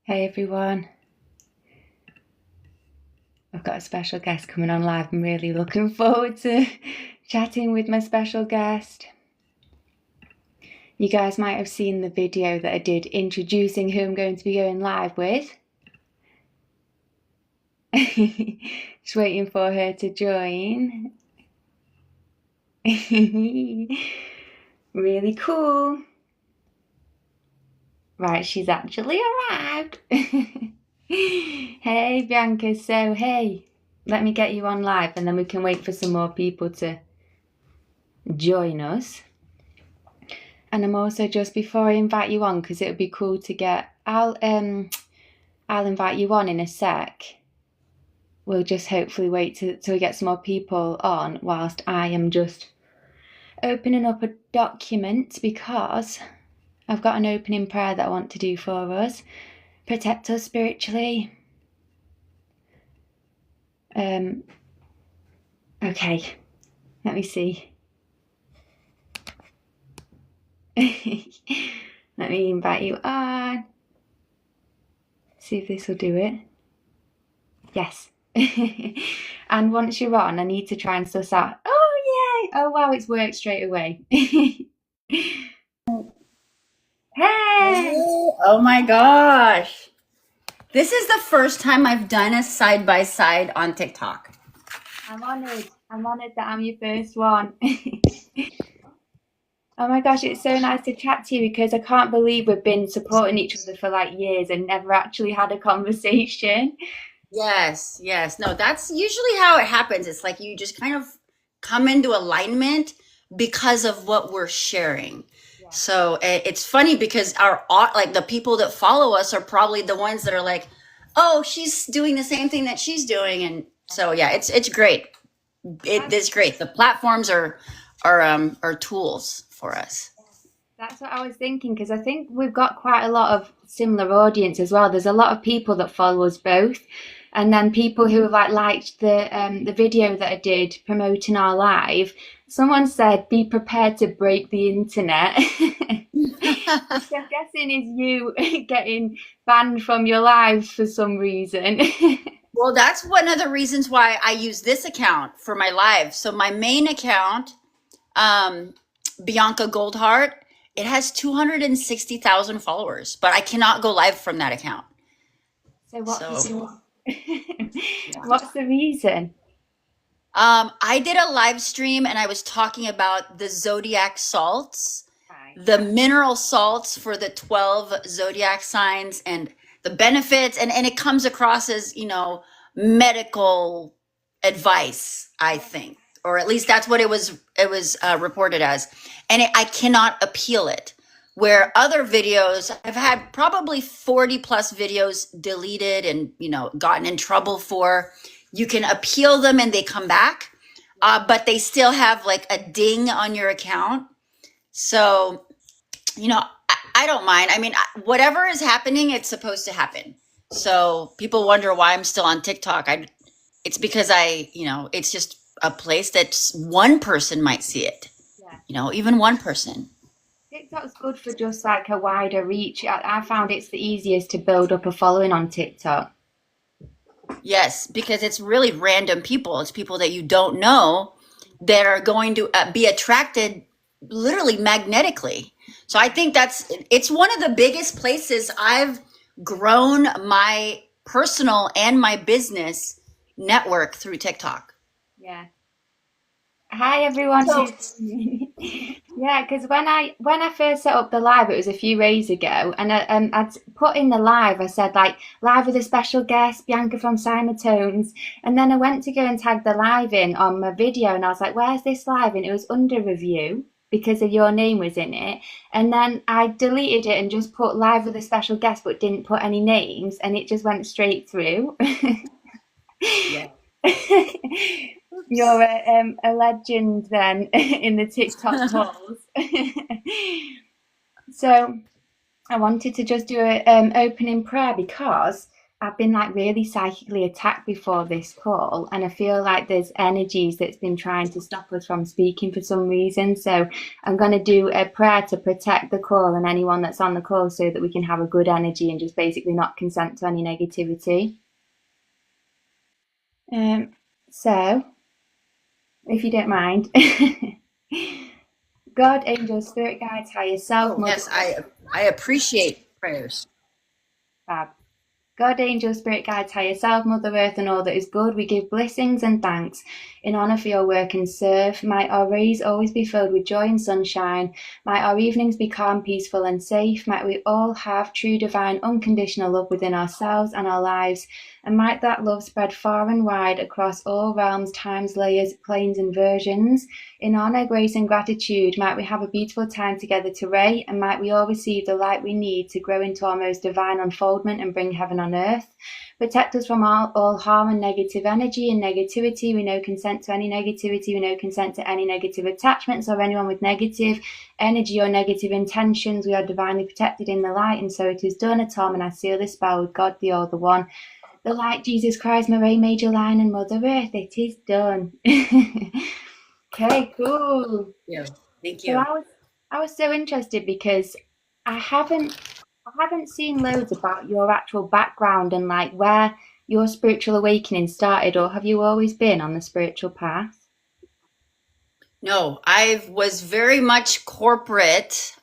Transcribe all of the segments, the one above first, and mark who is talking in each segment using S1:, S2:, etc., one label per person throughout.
S1: Hey everyone, I've got a special guest coming on live. I'm really looking forward to chatting with my special guest. You guys might have seen the video that I did introducing who I'm going to be going live with. Just waiting for her to join. Really cool. Right, she's actually arrived. Hey Bianca, so hey, let me get you on live and then we can wait for some more people to join us. And I'm also, just before I invite you on, because it would be cool to get, I'll invite you on in a sec. We'll just hopefully wait till we get some more people on whilst I am just opening up a document, because I've got an opening prayer that I want to do for us. Protect us spiritually. Okay, let me see. Let me invite you on. See if this will do it. Yes. And once you're on, I need to try and suss out. Oh, yay! Oh, wow, it's worked straight away. Hey!
S2: Oh my gosh. This is the first time I've done a side-by-side on TikTok.
S1: I'm honoured that I'm your first one. Oh my gosh, it's so nice to chat to you, because I can't believe we've been supporting each other for like years and never actually had a conversation.
S2: Yes, yes. No, that's usually how it happens. It's like you just kind of come into alignment because of what we're sharing.
S1: Yeah.
S2: So it's funny because like the people that follow us are probably the ones that are like, oh, she's doing the same thing that she's doing. And so, yeah, it's great. It is great. The platforms are tools for us.
S1: That's what I was thinking, because I think we've got quite a lot of similar audience as well. There's a lot of people that follow us both, and then people who have like liked the video that I did promoting our live. Someone said, "Be prepared to break the internet." Which I'm guessing is you getting banned from your lives for some reason.
S2: Well, that's one of the reasons why I use this account for my live. So my main account, Bianca Goldheart, it has 260,000 followers, but I cannot go live from that account.
S1: So
S2: So,
S1: what's the reason?
S2: I did a live stream and I was talking about the zodiac salts,
S1: Right.
S2: the mineral salts for the 12 zodiac signs and the benefits. And it comes across as, medical advice, I think, or at least that's what it was reported as. And I cannot appeal it. Where other videos, I've had probably 40 plus videos deleted and, gotten in trouble for. You can appeal them and they come back, but they still have like a ding on your account. So, I don't mind. I mean, whatever is happening, it's supposed to happen. So people wonder why I'm still on TikTok. It's because it's just a place that one person might see it.
S1: Yeah.
S2: Even one person.
S1: TikTok's good for just like a wider reach. I found it's the easiest to build up a following on TikTok.
S2: Yes, because it's really random people. It's people that you don't know that are going to be attracted literally magnetically. So I think it's one of the biggest places I've grown my personal and my business network through TikTok.
S1: Yeah. Hi everyone.
S2: So,
S1: Yeah, because when I first set up the live, it was a few days ago, and I'd put in the live. I said like live with a special guest, Bianca from Tones, and then I went to go and tag the live in on my video, and I was like, "Where's this live?" And it was under review because of your name was in it, and then I deleted it and just put live with a special guest, but didn't put any names, and it just went straight through.
S2: yeah.
S1: You're a legend then in the TikTok polls. So I wanted to just do an opening prayer, because I've been like really psychically attacked before this call, and I feel like there's energies that's been trying to stop us from speaking for some reason. So I'm going to do a prayer to protect the call and anyone that's on the call so that we can have a good energy and just basically not consent to any negativity. Um, so, if you don't mind, God, angels, spirit guides, higher self,
S2: Oh,
S1: mother,
S2: yes, I appreciate prayers.
S1: fab. God, angel, spirit guides, higher self, Mother Earth, and all that is good, we give blessings and thanks in honour for your work and serve. Might our rays always be filled with joy and sunshine. Might our evenings be calm, peaceful, and safe. Might we all have true, divine, unconditional love within ourselves and our lives. And might that love spread far and wide across all realms, times, layers, planes, and versions. In honour, grace, and gratitude, might we have a beautiful time together today, and might we all receive the light we need to grow into our most divine unfoldment and bring heaven on earth. Protect us from all harm and negative energy and negativity. We know consent to any negativity. We know consent to any negative attachments or anyone with negative energy or negative intentions. We are divinely protected in the light, and so it is done. Atom, and I seal this spell with God, the All, the One, the Light, Jesus Christ, Marie, Major Line, and Mother Earth. It is done. Okay, cool.
S2: Yeah. Thank
S1: So
S2: you.
S1: I was so interested because I haven't I haven't seen loads about your actual background and like where your spiritual awakening started, or have you always been on the spiritual path?
S2: No, I was very much corporate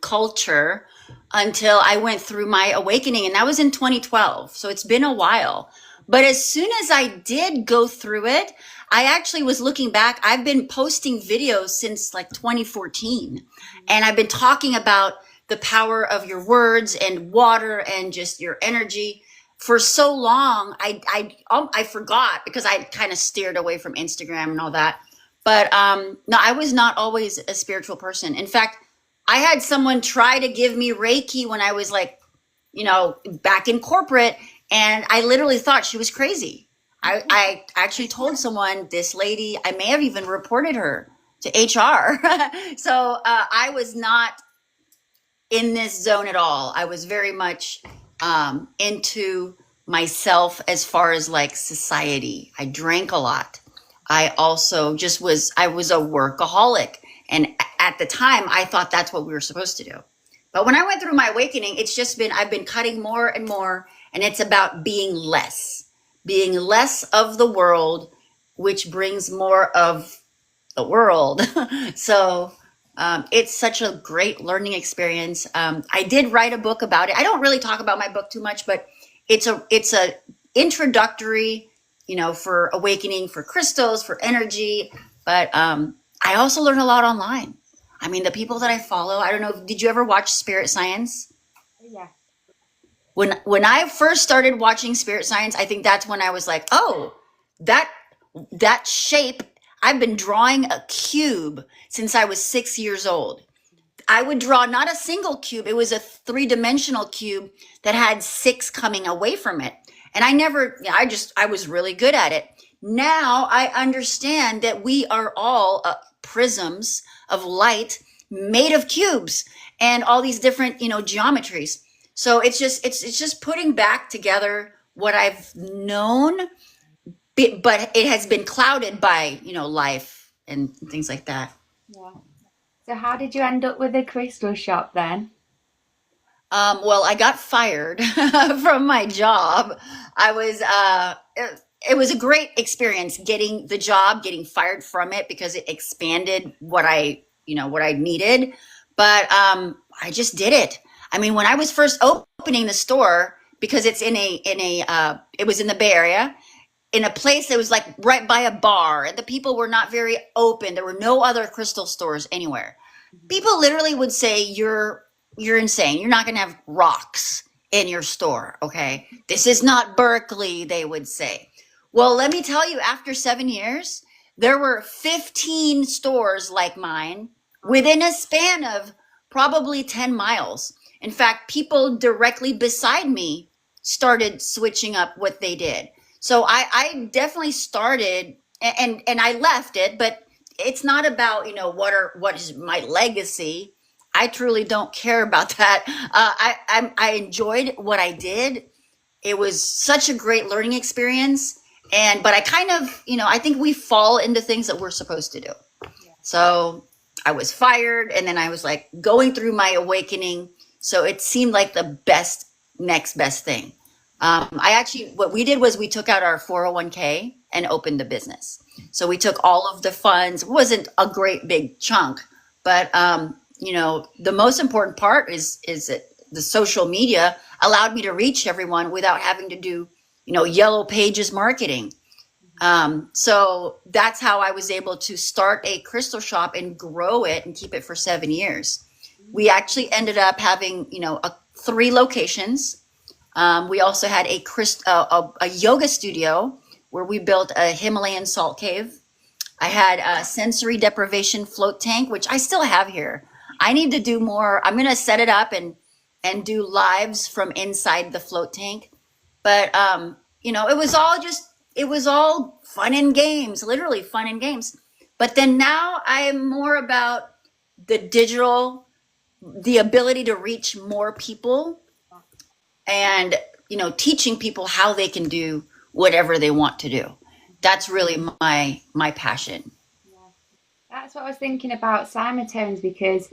S2: culture until I went through my awakening, and that was in 2012. So it's been a while. But as soon as I did go through it, I actually was looking back. I've been posting videos since like 2014, and I've been talking about the power of your words and water and just your energy for so long. I forgot because I kind of steered away from Instagram and all that. But no, I was not always a spiritual person. In fact, I had someone try to give me Reiki when I was like, back in corporate, and I literally thought she was crazy. I actually told someone, this lady, I may have even reported her to HR. So I was not in this zone at all. I was very much into myself as far as like society. I drank a lot. I also I was a workaholic. And at the time, I thought that's what we were supposed to do. But when I went through my awakening, I've been cutting more and more, and it's about being less of the world, which brings more of the world. So it's such a great learning experience. I did write a book about it. I don't really talk about my book too much, but it's a introductory, for awakening, for crystals, for energy. But I also learn a lot online. I mean, the people that I follow. I don't know. Did you ever watch Spirit Science?
S1: Yeah.
S2: When I first started watching Spirit Science, I think that's when I was like, oh, that that shape. I've been drawing a cube since I was 6 years old. I would draw not a single cube. It was a three-dimensional cube that had six coming away from it. And I was really good at it. Now I understand that we are all prisms of light made of cubes and all these different, geometries. So it's just putting back together what I've known, but it has been clouded by, life and things like that.
S1: Yeah. So how did you end up with a crystal shop then?
S2: Well, I got fired from my job. It was a great experience getting the job, getting fired from it because it expanded what I needed. But I just did it. I mean, when I was first opening the store, because it was in the Bay Area, in a place that was like right by a bar, and the people were not very open. There were no other crystal stores anywhere. People literally would say, you're insane. You're not going to have rocks in your store. Okay. This is not Berkeley, they would say. Well, let me tell you, after 7 years, there were 15 stores like mine within a span of probably 10 miles. In fact, people directly beside me started switching up what they did. So I definitely started, and I left it, but it's not about, what is my legacy. I truly don't care about that. I enjoyed what I did, it was such a great learning experience. But I kind of, I think we fall into things that we're supposed to do. So I was fired, and then I was like going through my awakening. So it seemed like the next best thing. What we did was we took out our 401k and opened a business. So we took all of the funds. It wasn't a great big chunk, but the most important part is that the social media allowed me to reach everyone without having to do, yellow pages marketing. So that's how I was able to start a crystal shop and grow it and keep it for 7 years. We actually ended up having, 3 locations. We also had a yoga studio where we built a Himalayan salt cave. I had a sensory deprivation float tank, which I still have here. I need to do more. I'm going to set it up and do lives from inside the float tank. But, it was all fun and games, literally fun and games. But then now I am more about the ability to reach more people and, teaching people how they can do whatever they want to do. That's really my passion.
S1: That's what I was thinking about Simatones, because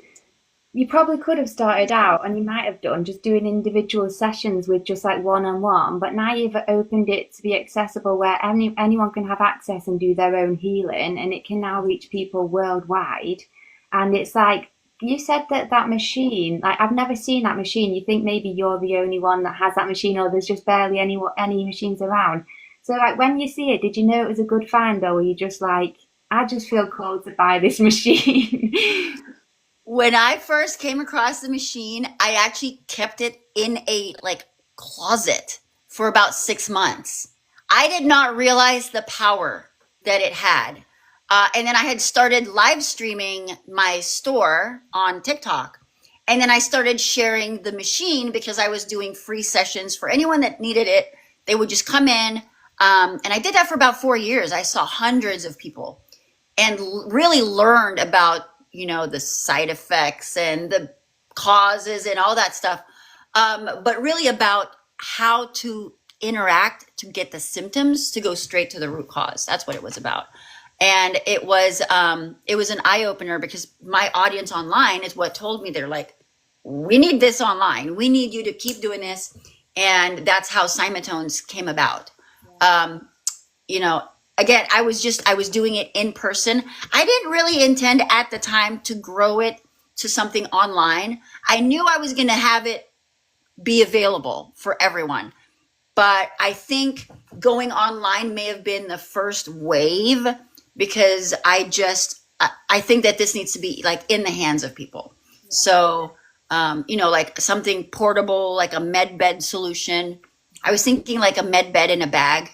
S1: you probably could have started out, and you might have done, just doing individual sessions with just like one-on-one, but now you've opened it to be accessible where anyone can have access and do their own healing, and it can now reach people worldwide. And it's like you said, that machine, like I've never seen that machine. You think maybe you're the only one that has that machine, or there's just barely any machines around. So like when you see it, did you know it was a good find, or were you just like, I just feel called to buy this machine?
S2: When I first came across the machine, I actually kept it in a closet for about 6 months. I did not realize the power that it had. And then I had started live streaming my store on TikTok. And then I started sharing the machine because I was doing free sessions for anyone that needed it. They would just come in. And I did that for about 4 years. I saw hundreds of people and really learned about the side effects and the causes and all that stuff. But really about how to interact to get the symptoms to go straight to the root cause. That's what it was about. And it was an eye opener because my audience online is what told me, they're like, we need this online. We need you to keep doing this. And that's how Simatones came about. Again, I was doing it in person. I didn't really intend at the time to grow it to something online. I knew I was going to have it be available for everyone. But I think going online may have been the first wave because I think that this needs to be like in the hands of people. So, like something portable, like a med bed solution. I was thinking like a med bed in a bag.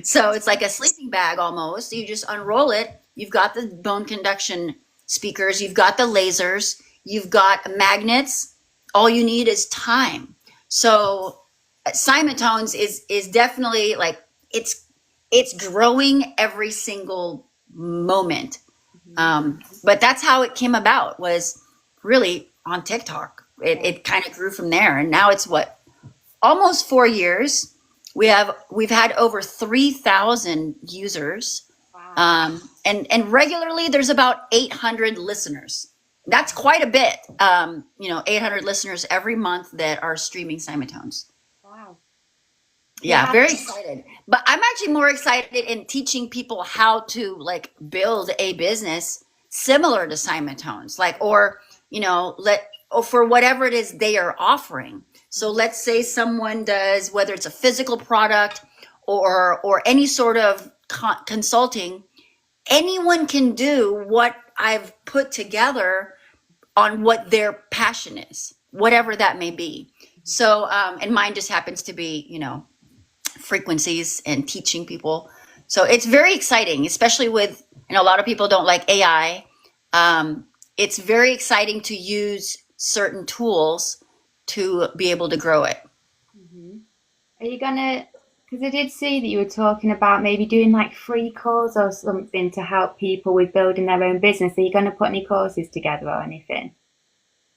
S2: So it's like a sleeping bag almost. You just unroll it. You've got the bone conduction speakers. You've got the lasers. You've got magnets. All you need is time. So Simatones is definitely like it's growing every single moment. But that's how it came about, was really on TikTok. It kind of grew from there, and now it's almost 4 years. We've had over 3,000 users.
S1: Wow.
S2: And regularly there's about 800 listeners. That's quite a bit. 800 listeners every month that are streaming Simatones.
S1: Wow.
S2: Yeah,
S1: Yeah.
S2: very excited. But I'm actually more excited in teaching people how to build a business similar to Simatones, or for whatever it is they are offering. So let's say someone does, whether it's a physical product or any sort of consulting, anyone can do what I've put together on what their passion is, whatever that may be. So, and mine just happens to be, frequencies and teaching people. So it's very exciting, especially with, a lot of people don't like AI. It's very exciting to use certain tools to be able to grow it.
S1: Are you gonna? Because I did see that you were talking about maybe doing like free calls or something to help people with building their own business. Are you going to put any courses together or anything?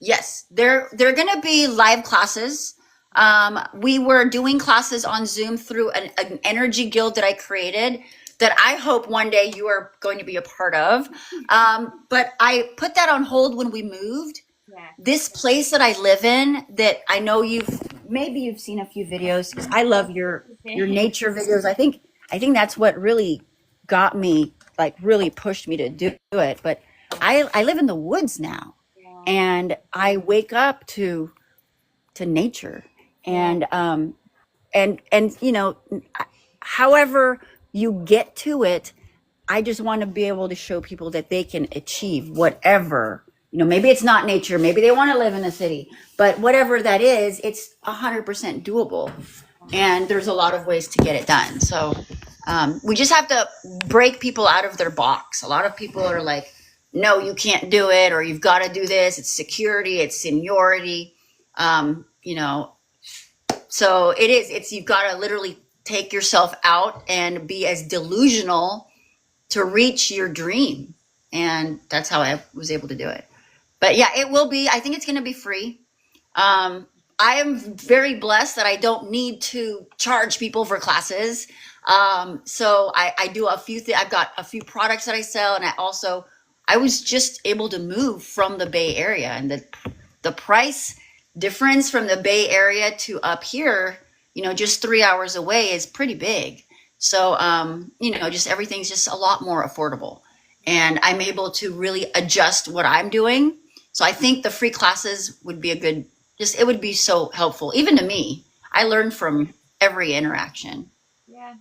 S2: Yes, they're going to be live classes. We were doing classes on Zoom through an energy guild that I created that I hope one day you are going to be a part of. But I put that on hold when we moved.
S1: Yeah.
S2: This place that I live in, that I know you've seen a few videos, because I love your nature videos. I think that's what really got me, like really pushed me to do it. But I live in the woods now,
S1: Yeah.
S2: and I wake up to nature, and however you get to it, I just want to be able to show people that they can achieve whatever. Maybe it's not nature, maybe they want to live in the city, but whatever that is, it's 100% doable, and there's a lot of ways to get it done. So we just have to break people out of their box. A lot of people are like, no, you can't do it, or you've got to do this. It's security, it's seniority. So you've got to literally take yourself out and be as delusional to reach your dream. And that's how I was able to do it. But yeah, I think it's going to be free. I am very blessed that I don't need to charge people for classes. So I do a few things. I've got a few products that I sell. And I was just able to move from the Bay Area, and the price difference from the Bay Area to up here, just 3 hours away is pretty big. So, just everything's just a lot more affordable, and I'm able to really adjust what I'm doing. So I think the free classes would be it would be so helpful, even to me. I learn from every interaction.
S1: Yeah.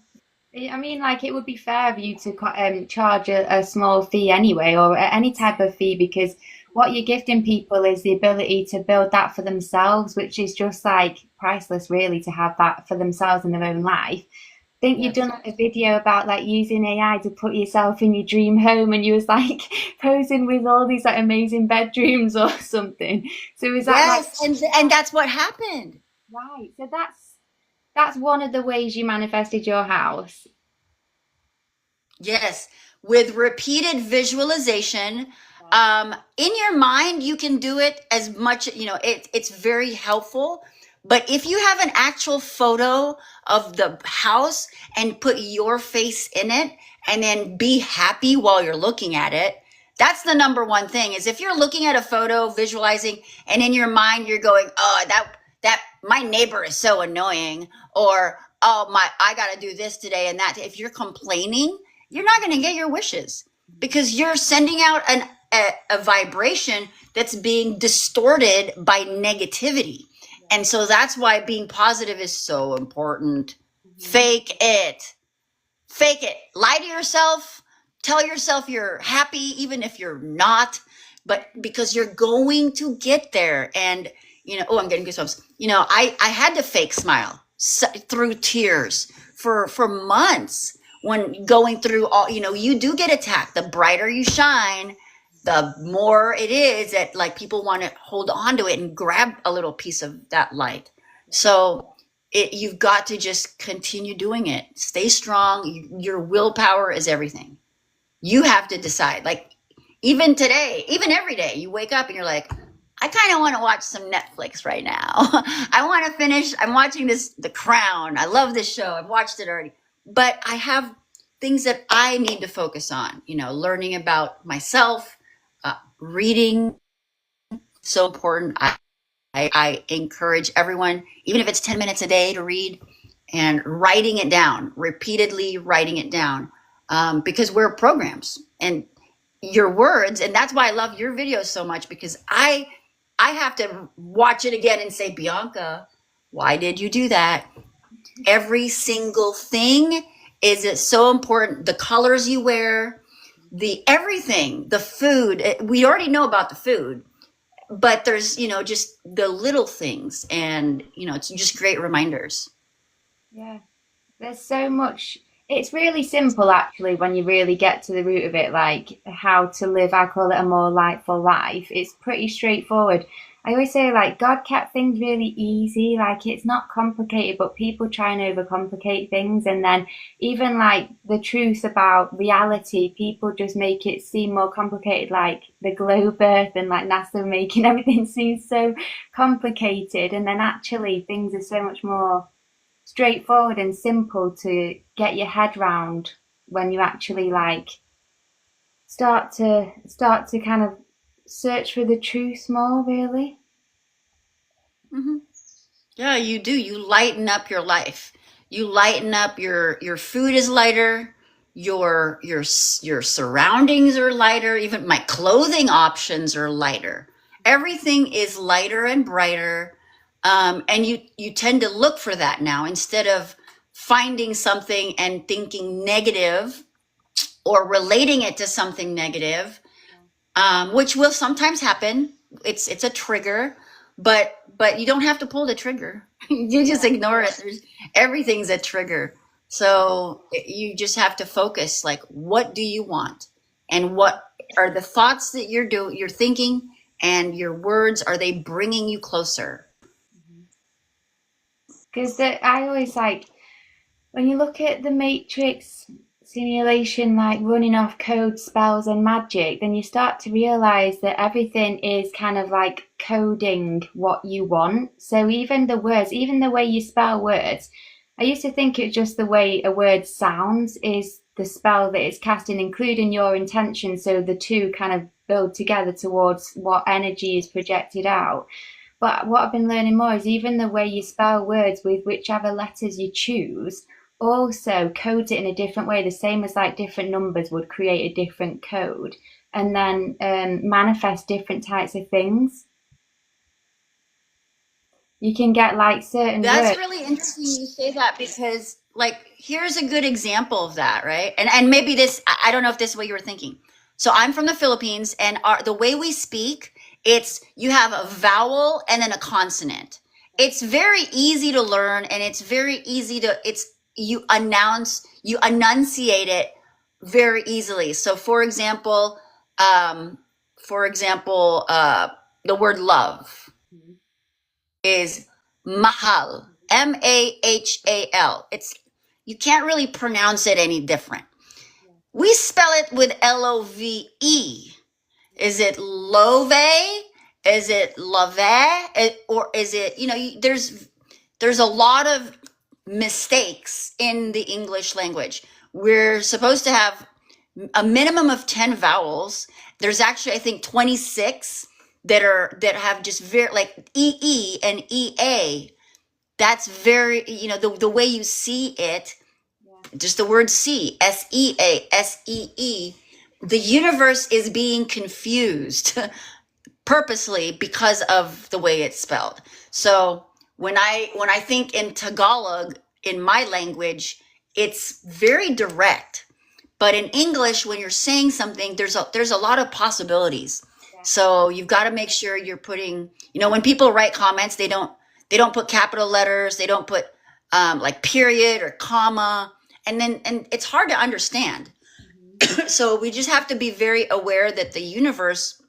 S1: I mean, like, it would be fair of you to charge a small fee anyway, or any type of fee, because what you're gifting people is the ability to build that for themselves, which is just like priceless, really, to have that for themselves in their own life. I think you've done like a video about like using AI to put yourself in your dream home, and you was like posing with all these like amazing bedrooms or something. So is that
S2: Yes, and that's what happened.
S1: right? So that's one of the ways you manifested your house.
S2: Yes, with repeated visualization. In your mind, you can do it as much, it's very helpful. But if you have an actual photo of the house and put your face in it, and then be happy while you're looking at it, that's the number one thing. Is if you're looking at a photo, visualizing, and in your mind you're going, oh, that my neighbor is so annoying, or oh my, I got to do this today and that. If you're complaining, you're not going to get your wishes, because you're sending out a vibration that's being distorted by negativity. And so that's why being positive is so important. Fake it. Fake it. Lie to yourself. Tell yourself you're happy, even if you're not, but because you're going to get there. And, oh, I'm getting goosebumps. I had to fake smile through tears for months, when going through all, you do get attacked. The brighter you shine, the more it is that like people want to hold on to it and grab a little piece of that light. So you've got to just continue doing it. Stay strong. Your willpower is everything. You have to decide. Like, even today, even every day, you wake up and you're like, I kind of want to watch some Netflix right now. I want to finish. I'm watching The Crown. I love this show. I've watched it already. But I have things that I need to focus on, learning about myself, reading, so important. I encourage everyone, even if it's 10 minutes a day, to read, and writing it down, repeatedly writing it down, because we're programs, and your words. And that's why I love your videos so much, because I have to watch it again and say, Bianca, why did you do that? Every single thing is so important. The colors you wear, everything, the food. We already know about the food, but there's, just the little things, and, it's just great reminders.
S1: Yeah. There's so much. It's really simple, actually, when you really get to the root of it, like how to live. I call it a more lightful life. It's pretty straightforward. I always say like God kept things really easy, like it's not complicated, but people try and overcomplicate things. And then even like the truth about reality, people just make it seem more complicated, like the globe earth and like NASA making everything seem so complicated. And then actually things are so much more straightforward and simple to get your head round when you actually like start to kind of search for the truth more, really.
S2: Hmm. Yeah, you do. You lighten up your life. You lighten up your food is lighter, your surroundings are lighter, even my clothing options are lighter. Everything is lighter and brighter. And you tend to look for that now instead of finding something and thinking negative or relating it to something negative, which will sometimes happen. It's a trigger, but you don't have to pull the trigger. You just
S1: Yeah.
S2: ignore it. Everything's a trigger. So you just have to focus. Like, what do you want, and what are the thoughts that you're thinking, and your words, are they bringing you closer?
S1: Because I always like when you look at the Matrix simulation, like running off code, spells, and magic, then you start to realize that everything is kind of like coding what you want. So even the words, even the way you spell words, I used to think it's just the way a word sounds is the spell that it's casting, including your intention. So the two kind of build together towards what energy is projected out. But what I've been learning more is even the way you spell words with whichever letters you choose also codes it in a different way, the same as like different numbers would create a different code and then manifest different types of things. You can get like certain
S2: That's
S1: words.
S2: really interesting you say that, because like here's a good example of that, right? And maybe this, I don't know if this is what you were thinking. So I'm from the Philippines, and the way we speak, it's you have a vowel and then a consonant. It's very easy to learn, and it's very easy to it's you enunciate it very easily. So um for example, the word love is mahal, mahal. It's you can't really pronounce it any different. We spell it with love. Is it love? Is it love? Or is it, there's a lot of mistakes in the English language. We're supposed to have a minimum of 10 vowels. There's actually, I think, 26 that have just very like ee and ea. That's very, the way you see it, just the word see, sea, the universe is being confused purposely because of the way it's spelled. So when I think in Tagalog, in my language, it's very direct. But in English, when you're saying something, there's a lot of possibilities.
S1: Yeah.
S2: So you've got to make sure you're putting, when people write comments, they don't put capital letters, they don't put like period or comma, and it's hard to understand. So we just have to be very aware that the universe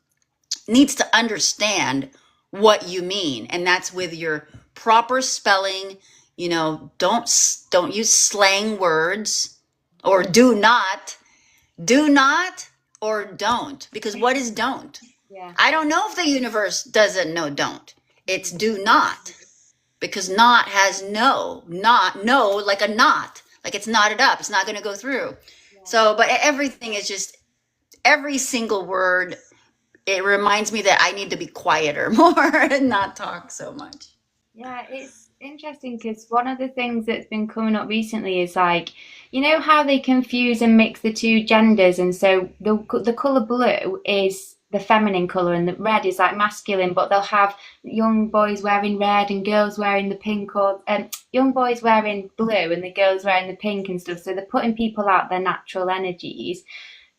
S2: needs to understand what you mean, and that's with your proper spelling. Don't use slang words, or do not or don't, because what is don't?
S1: Yeah.
S2: I don't know if the universe doesn't know don't. It's do not, because not has no, like a knot, like it's knotted up, it's not going to go through. So but everything is just, every single word, it reminds me that I need to be quieter more and not talk so much.
S1: Yeah, it's interesting because one of the things that's been coming up recently is like, you know how they confuse and mix the two genders, and so the color blue is the feminine color and the red is like masculine, but they'll have young boys wearing red and girls wearing the pink, or young boys wearing blue and the girls wearing the pink and stuff. So they're putting people out their natural energies.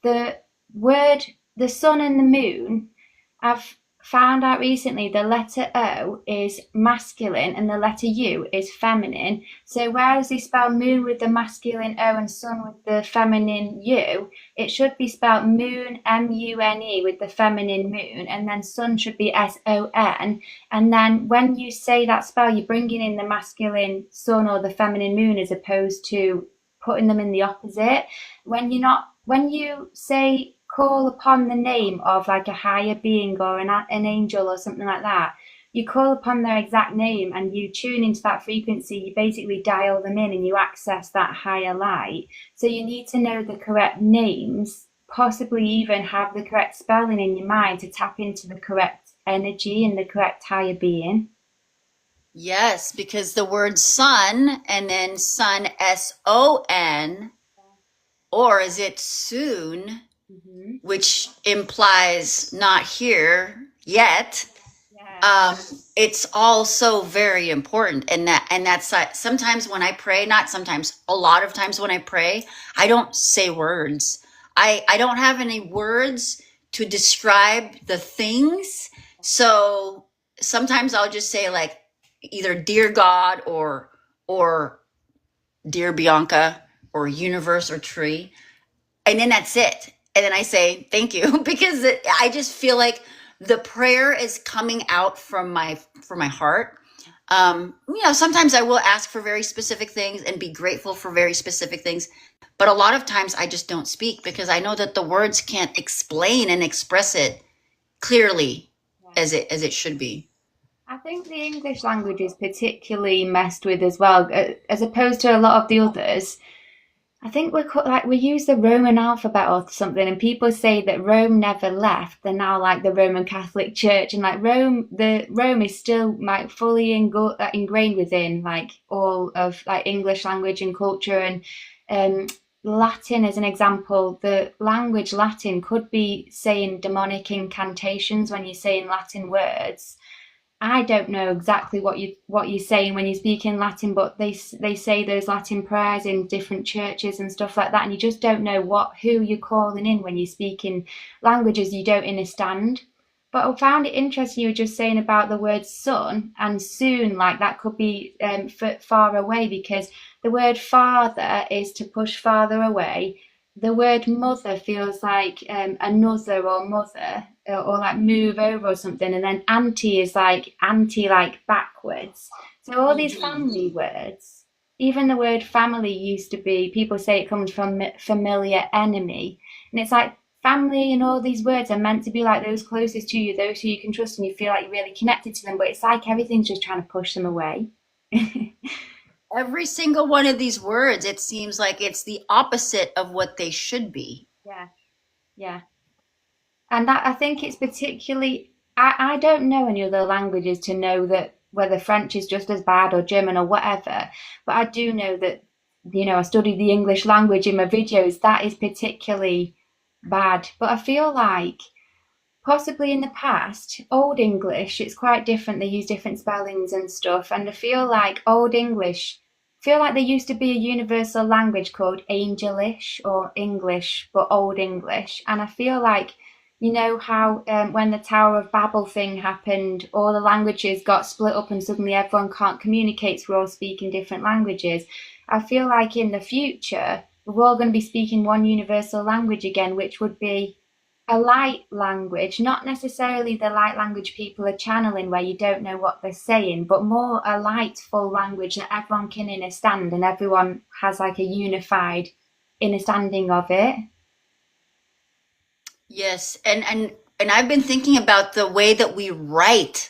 S1: The word, the sun and the moon have found out recently the letter O is masculine and the letter U is feminine. So whereas they spell moon with the masculine O and sun with the feminine U, it should be spelled moon, M-U-N-E, with the feminine moon, and then sun should be S-O-N. And then when you say that spell, you're bringing in the masculine sun or the feminine moon as opposed to putting them in the opposite. When you say call upon the name of like a higher being or an angel or something like that, you call upon their exact name and you tune into that frequency, you basically dial them in and you access that higher light. So you need to know the correct names, possibly even have the correct spelling in your mind to tap into the correct energy and the correct higher being.
S2: Yes, because the word sun and then sun, S-O-N, or is it soon,
S1: Mm-hmm.
S2: which implies not here yet.
S1: Yeah.
S2: It's also very important, and that's sometimes when I pray, not sometimes, a lot of times when I pray, I don't say words. I don't have any words to describe the things. So sometimes I'll just say like either dear God or dear Bianca or universe or tree, and then that's it. And then I say thank you because I just feel like the prayer is coming out from my heart. Sometimes I will ask for very specific things and be grateful for very specific things, but a lot of times I just don't speak because I know that the words can't explain and express it clearly as it should be.
S1: I think the English language is particularly messed with as well, as opposed to a lot of the others. I think we use the Roman alphabet or something, and people say that Rome never left. They're now like the Roman Catholic Church, and like Rome is still like fully ingrained within like all of like English language and culture and Latin as an example. The language Latin could be saying demonic incantations when you're saying Latin words. I don't know exactly what you're saying when you speak in Latin, but they say those Latin prayers in different churches and stuff like that, and you just don't know who you're calling in when you speak in languages you don't understand. But I found it interesting you were just saying about the word sun and soon, like that could be far away because the word father is to push farther away. The word mother feels like another or mother or like move over or something, and then auntie is like anti like backwards. So all these
S2: Mhm.
S1: family words, even the word family used to be, people say it comes from familiar enemy, and it's like family and all these words are meant to be like those closest to you, those who you can trust and you feel like you're really connected to them, but it's like everything's just trying to push them away.
S2: Every single one of these words, it seems like it's the opposite of what they should be.
S1: Yeah, yeah. And that I think it's particularly, I don't know any other languages to know that whether French is just as bad or German or whatever, but I do know that, I studied the English language in my videos, that is particularly bad. But I feel like possibly in the past, Old English, it's quite different. They use different spellings and stuff. And I feel like Old English, feel like there used to be a universal language called Angelish or English, but Old English. And I feel like, how when the Tower of Babel thing happened, all the languages got split up and suddenly everyone can't communicate, so we're all speaking different languages. I feel like in the future, we're all going to be speaking one universal language again, which would be a light language, not necessarily the light language people are channeling where you don't know what they're saying, but more a lightful language that everyone can understand and everyone has like a unified understanding of it.
S2: Yes, and I've been thinking about the way that we write.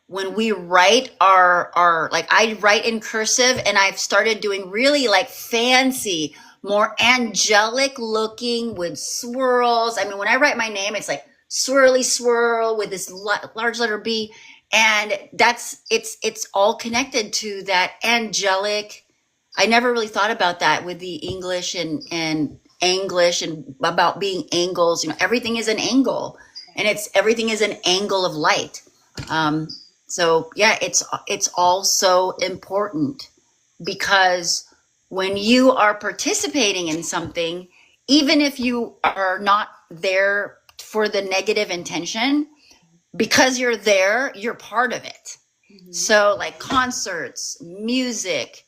S2: When we write our like I write in cursive and I've started doing really like fancy, more angelic looking with swirls. I mean, when I write my name, it's like swirly swirl with this large letter B, and it's all connected to that angelic. I never really thought about that with the English and English and about being angles. Everything is an angle, and it's everything is an angle of light. Um, so yeah, it's all so important because when you are participating in something, even if you are not there for the negative intention, because you're there, you're part of it. So like concerts, music,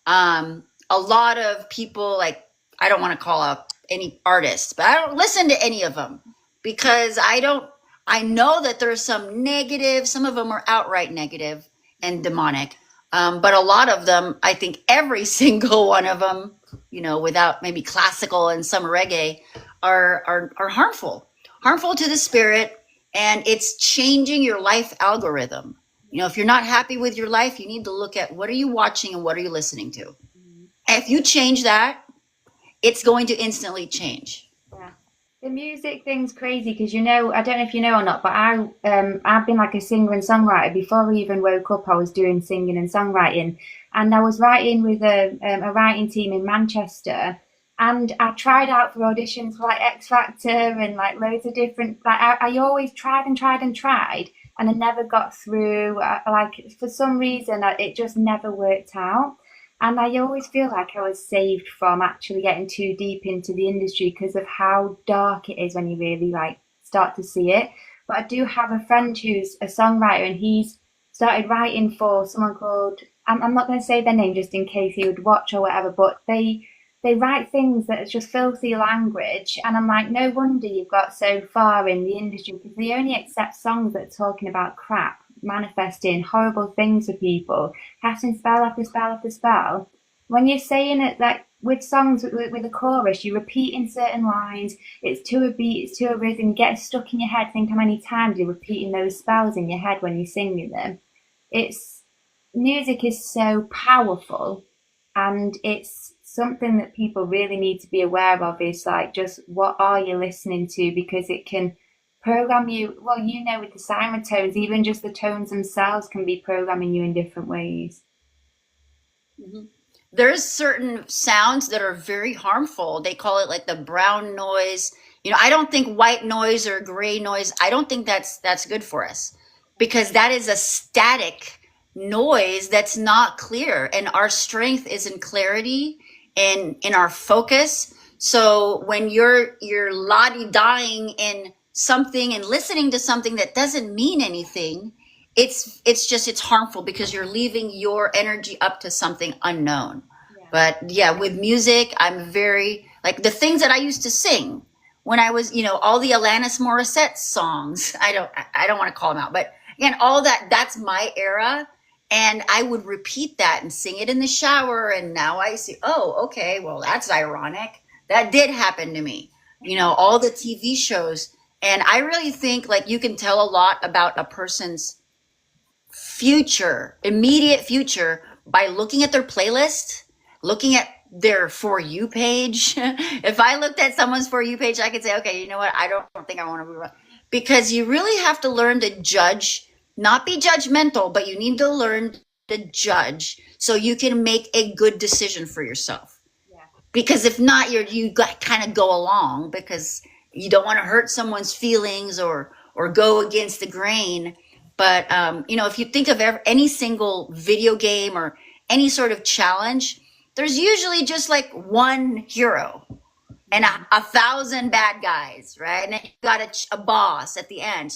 S2: a lot of people, like, I don't want to call out any artists, but I don't listen to any of them because I know that there's some negative, some of them are outright negative and demonic. But a lot of them, I think every single one of them, without maybe classical and some reggae, are harmful to the spirit, and it's changing your life algorithm. If you're not happy with your life, you need to look at what are you watching and what are you listening to. And if you change that, it's going to instantly change.
S1: Yeah. The music thing's crazy because I don't know if you know or not, but I've been like a singer and songwriter before I even woke up. I was doing singing and songwriting, and I was writing with a writing team in Manchester. And I tried out for auditions for like X Factor and like loads of different. Like I always tried and tried and tried, and I never got through. Like for some reason, it just never worked out. And I always feel like I was saved from actually getting too deep into the industry because of how dark it is when you really like start to see it. But I do have a friend who's a songwriter, and he's started writing for someone called, I'm not going to say their name just in case he would watch or whatever, but they write things that is just filthy language. And I'm like, no wonder you've got so far in the industry, because they only accept songs that are talking about crap, manifesting horrible things for people, casting spell after spell after spell. When you're saying it, like with songs with a chorus, you're repeating certain lines, it's to a beat, it's to a rhythm, you get stuck in your head. Think how many times you're repeating those spells in your head when you're singing them. Music is so powerful, and it's something that people really need to be aware of, is like, just what are you listening to, because it can program you. Well, with the silent tones, even just the tones themselves can be programming you in different ways.
S2: There's certain sounds that are very harmful. They call it like the brown noise. I don't think white noise or gray noise, I don't think that's good for us, because that is a static noise that's not clear, and our strength is in clarity and in our focus. So when you're la-di-daing in something and listening to something that doesn't mean anything, it's harmful, because you're leaving your energy up to something unknown. Yeah. But yeah, with music, I'm very, like, the things that I used to sing when I was, all the Alanis Morissette songs, I don't want to call them out, but again, all that's my era. And I would repeat that and sing it in the shower. And now I see, oh, okay, well, that's ironic. That did happen to me. All the TV shows. And I really think, like, you can tell a lot about a person's immediate future, by looking at their playlist, looking at their For You page. If I looked at someone's For You page, I could say, okay, you know what? I don't think I want to be around. Because you really have to learn to judge. Not be judgmental, but you need to learn to judge so you can make a good decision for yourself. Yeah. Because if not, you kind of go along because you don't want to hurt someone's feelings or go against the grain. But if you think of any single video game or any sort of challenge, there's usually just like one hero and a 1,000 bad guys, right? And then you got a boss at the end.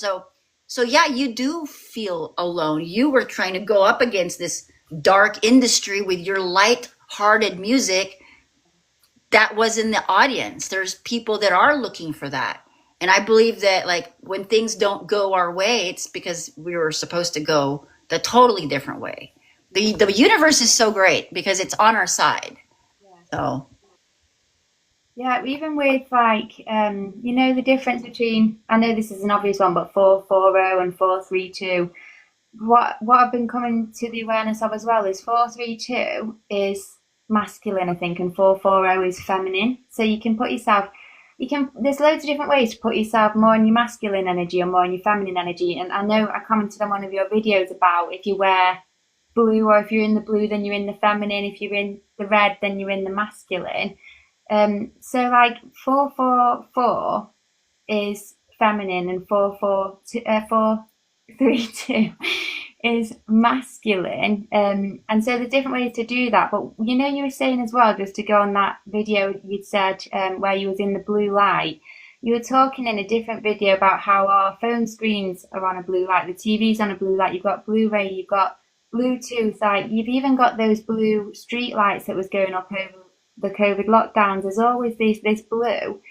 S2: So yeah, you do feel alone. You were trying to go up against this dark industry with your light-hearted music that was in the audience. There's people that are looking for that. And I believe that, like, when things don't go our way, it's because we were supposed to go the totally different way. The universe is so great because it's on our side. Yeah. So.
S1: Yeah, even with like, the difference between, I know this is an obvious one, but 4/4/0 and 4/3/2. What I've been coming to the awareness of as well is 4/3/2 is masculine, I think, and 4/4/0 is feminine. So you can there's loads of different ways to put yourself more in your masculine energy or more in your feminine energy. And I know I commented on one of your videos about if you wear blue, or if you're in the blue, then you're in the feminine. If you're in the red, then you're in the masculine. So like 4/4/4 is feminine, and 4/3/2 is masculine. And so there's different ways to do that. But you were saying as well, just to go on that video you'd said where you was in the blue light, You were talking in a different video about how our phone screens are on a blue light, the TV's on a blue light, you've got Blu-ray, you've got Bluetooth, like you've even got those blue street lights that was going up over the COVID lockdowns. There's always this blue.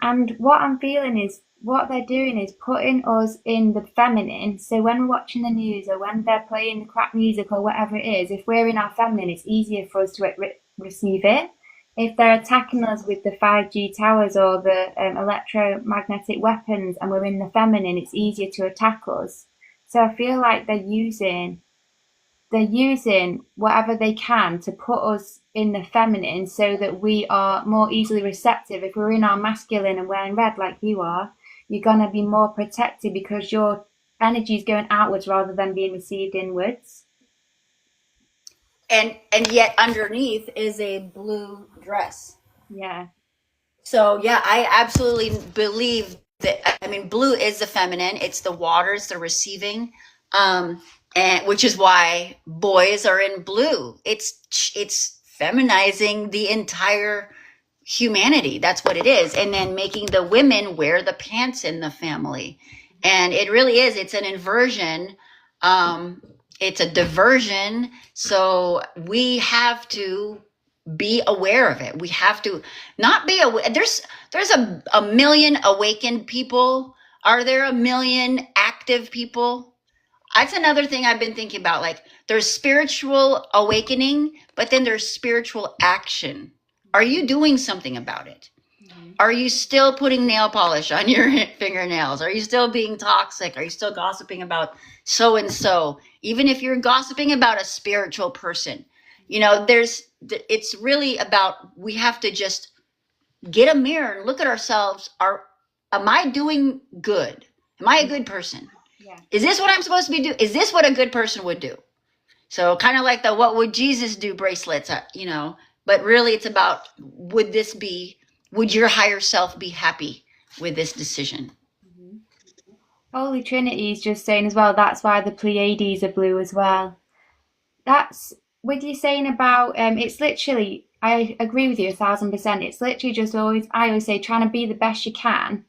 S1: And what I'm feeling is what they're doing is putting us in the feminine. So when we're watching the news or when they're playing the crap music or whatever it is, if we're in our feminine, it's easier for us to receive it. If they're attacking us with the 5G towers or the electromagnetic weapons and we're in the feminine, it's easier to attack us. So I feel like they're using whatever they can to put us in the feminine so that we are more easily receptive. If we're in our masculine and wearing red like you are, you're going to be more protected because your energy is going outwards rather than being received inwards.
S2: And yet underneath is a blue dress.
S1: Yeah.
S2: So yeah, I absolutely believe that. I mean, blue is the feminine. It's the waters, the receiving, and which is why boys are in blue. It's feminizing the entire humanity. That's what it is, and then making the women wear the pants in the family. And it really is. It's an inversion. It's a diversion. So we have to be aware of it. We have to not be aware. There's a million awakened people. Are there a million active people? That's another thing I've been thinking about. Like there's spiritual awakening, but then there's spiritual action. Are you doing something about it? Are you still putting nail polish on your fingernails? Are you still being toxic? Are you still gossiping about so and so? Even if you're gossiping about a spiritual person, it's really about, we have to just get a mirror and look at ourselves. Am I doing good? Am I a good person?
S1: Yeah.
S2: Is this what I'm supposed to be doing? Is this what a good person would do? So kind of like the what would Jesus do bracelets, but really it's about, would your higher self be happy with this decision?
S1: Holy Trinity is just saying as well, that's why the Pleiades are blue as well. That's with you saying about it's literally, I agree with you 1,000%. It's literally just I always say trying to be the best you can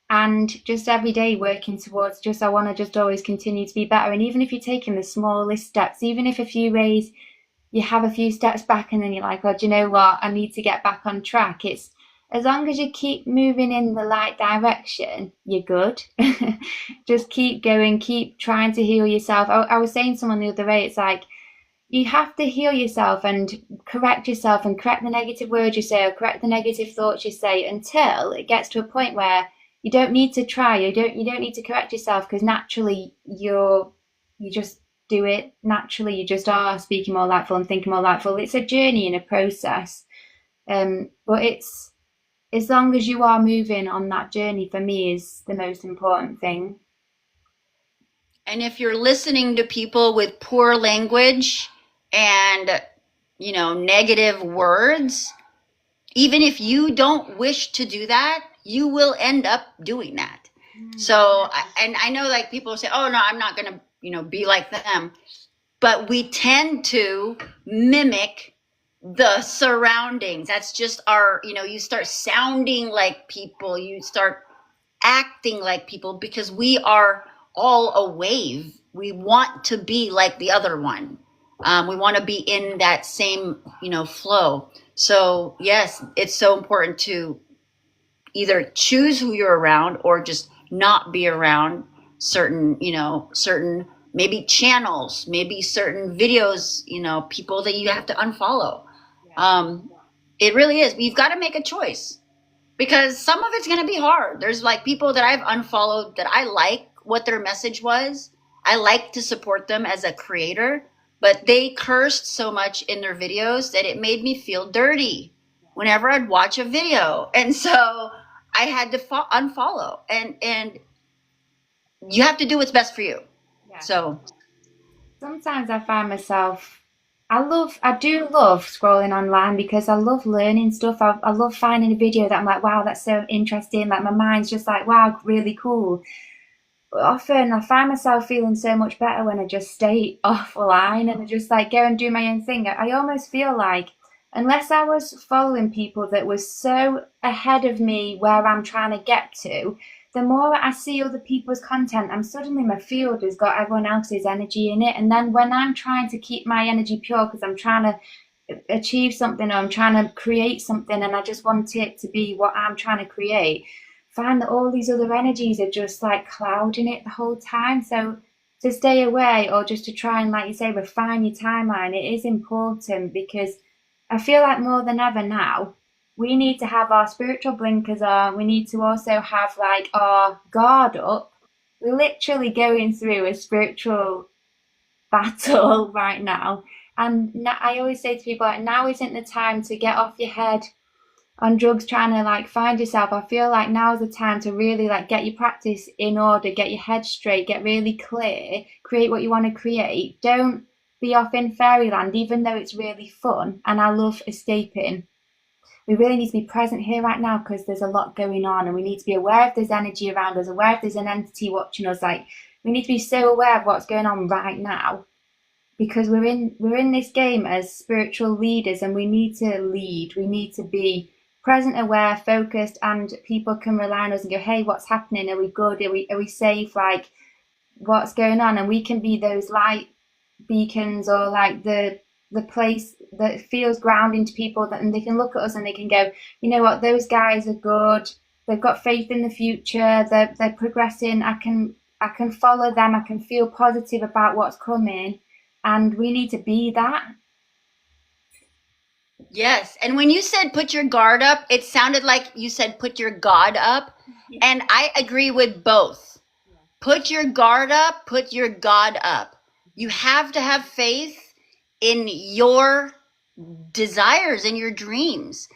S1: and just every day working towards I want to just always continue to be better. And even if you're taking the smallest steps, even if a few ways you have a few steps back and then you're like, oh, do you know what? I need to get back on track. It's as long as you keep moving in the right direction, you're good. Just keep going, keep trying to heal yourself. I was saying to someone the other day, it's like, you have to heal yourself and correct yourself and correct the negative words you say or correct the negative thoughts you say until it gets to a point where you don't need to try. You don't need to correct yourself because naturally you just do it. Naturally, you just are speaking more lightful and thinking more lightful. It's a journey and a process. But it's as long as you are moving on that journey, for me, is the most important thing.
S2: And if you're listening to people with poor language and, negative words, even if you don't wish to do that, you will end up doing that. So, and I know like people say, oh no, I'm not going to, be like them. But we tend to mimic the surroundings. That's just you start sounding like people, you start acting like people because we are all a wave. We want to be like the other one. We want to be in that same, flow. So yes, it's so important to either choose who you're around or just not be around certain maybe channels, maybe certain videos, people that you have to unfollow. It really is. You've got to make a choice because some of it's going to be hard. There's like people that I've unfollowed that I like what their message was. I like to support them as a creator, but they cursed so much in their videos that it made me feel dirty whenever I'd watch a video. And so I had to unfollow and you have to do what's best for you. Yeah. So
S1: sometimes I find myself, I do love scrolling online because I love learning stuff. I love finding a video that I'm like, wow, that's so interesting. Like my mind's just like, wow, really cool. But often I find myself feeling so much better when I just stay offline and I just like go and do my own thing. I almost feel like unless I was following people that was so ahead of me where I'm trying to get to, the more I see other people's content, I'm suddenly, my field has got everyone else's energy in it. And then when I'm trying to keep my energy pure because I'm trying to achieve something or I'm trying to create something and I just want it to be what I'm trying to create, find that all these other energies are just like clouding it the whole time. So to stay away or just to try and, like you say, refine your timeline, it is important, because I feel like more than ever now, we need to have our spiritual blinkers on. We need to also have like our guard up. We're literally going through a spiritual battle right now. And I always say to people, like, now isn't the time to get off your head on drugs trying to like find yourself. I feel like now's the time to really like get your practice in order, get your head straight, get really clear, create what you want to create. Don't be off in fairyland, even though it's really fun and I love escaping. We really need to be present here right now, because there's a lot going on and we need to be aware if there's energy around us, aware if there's an entity watching us. Like, we need to be so aware of what's going on right now, because we're in this game as spiritual leaders and we need to lead. We need to be present, aware, focused, and people can rely on us and go, hey, what's happening? Are we good? Are we safe? Like, what's going on? And we can be those light beacons, or like the place that feels grounding to people, that, and they can look at us and they can go, you know what, those guys are good. They've got faith in the future. They're progressing. I can follow them. I can feel positive about what's coming. And we need to be that.
S2: Yes. And when you said put your guard up, it sounded like you said put your God up. And I agree with both. Put your guard up, put your God up. You have to have faith in your desires and your dreams,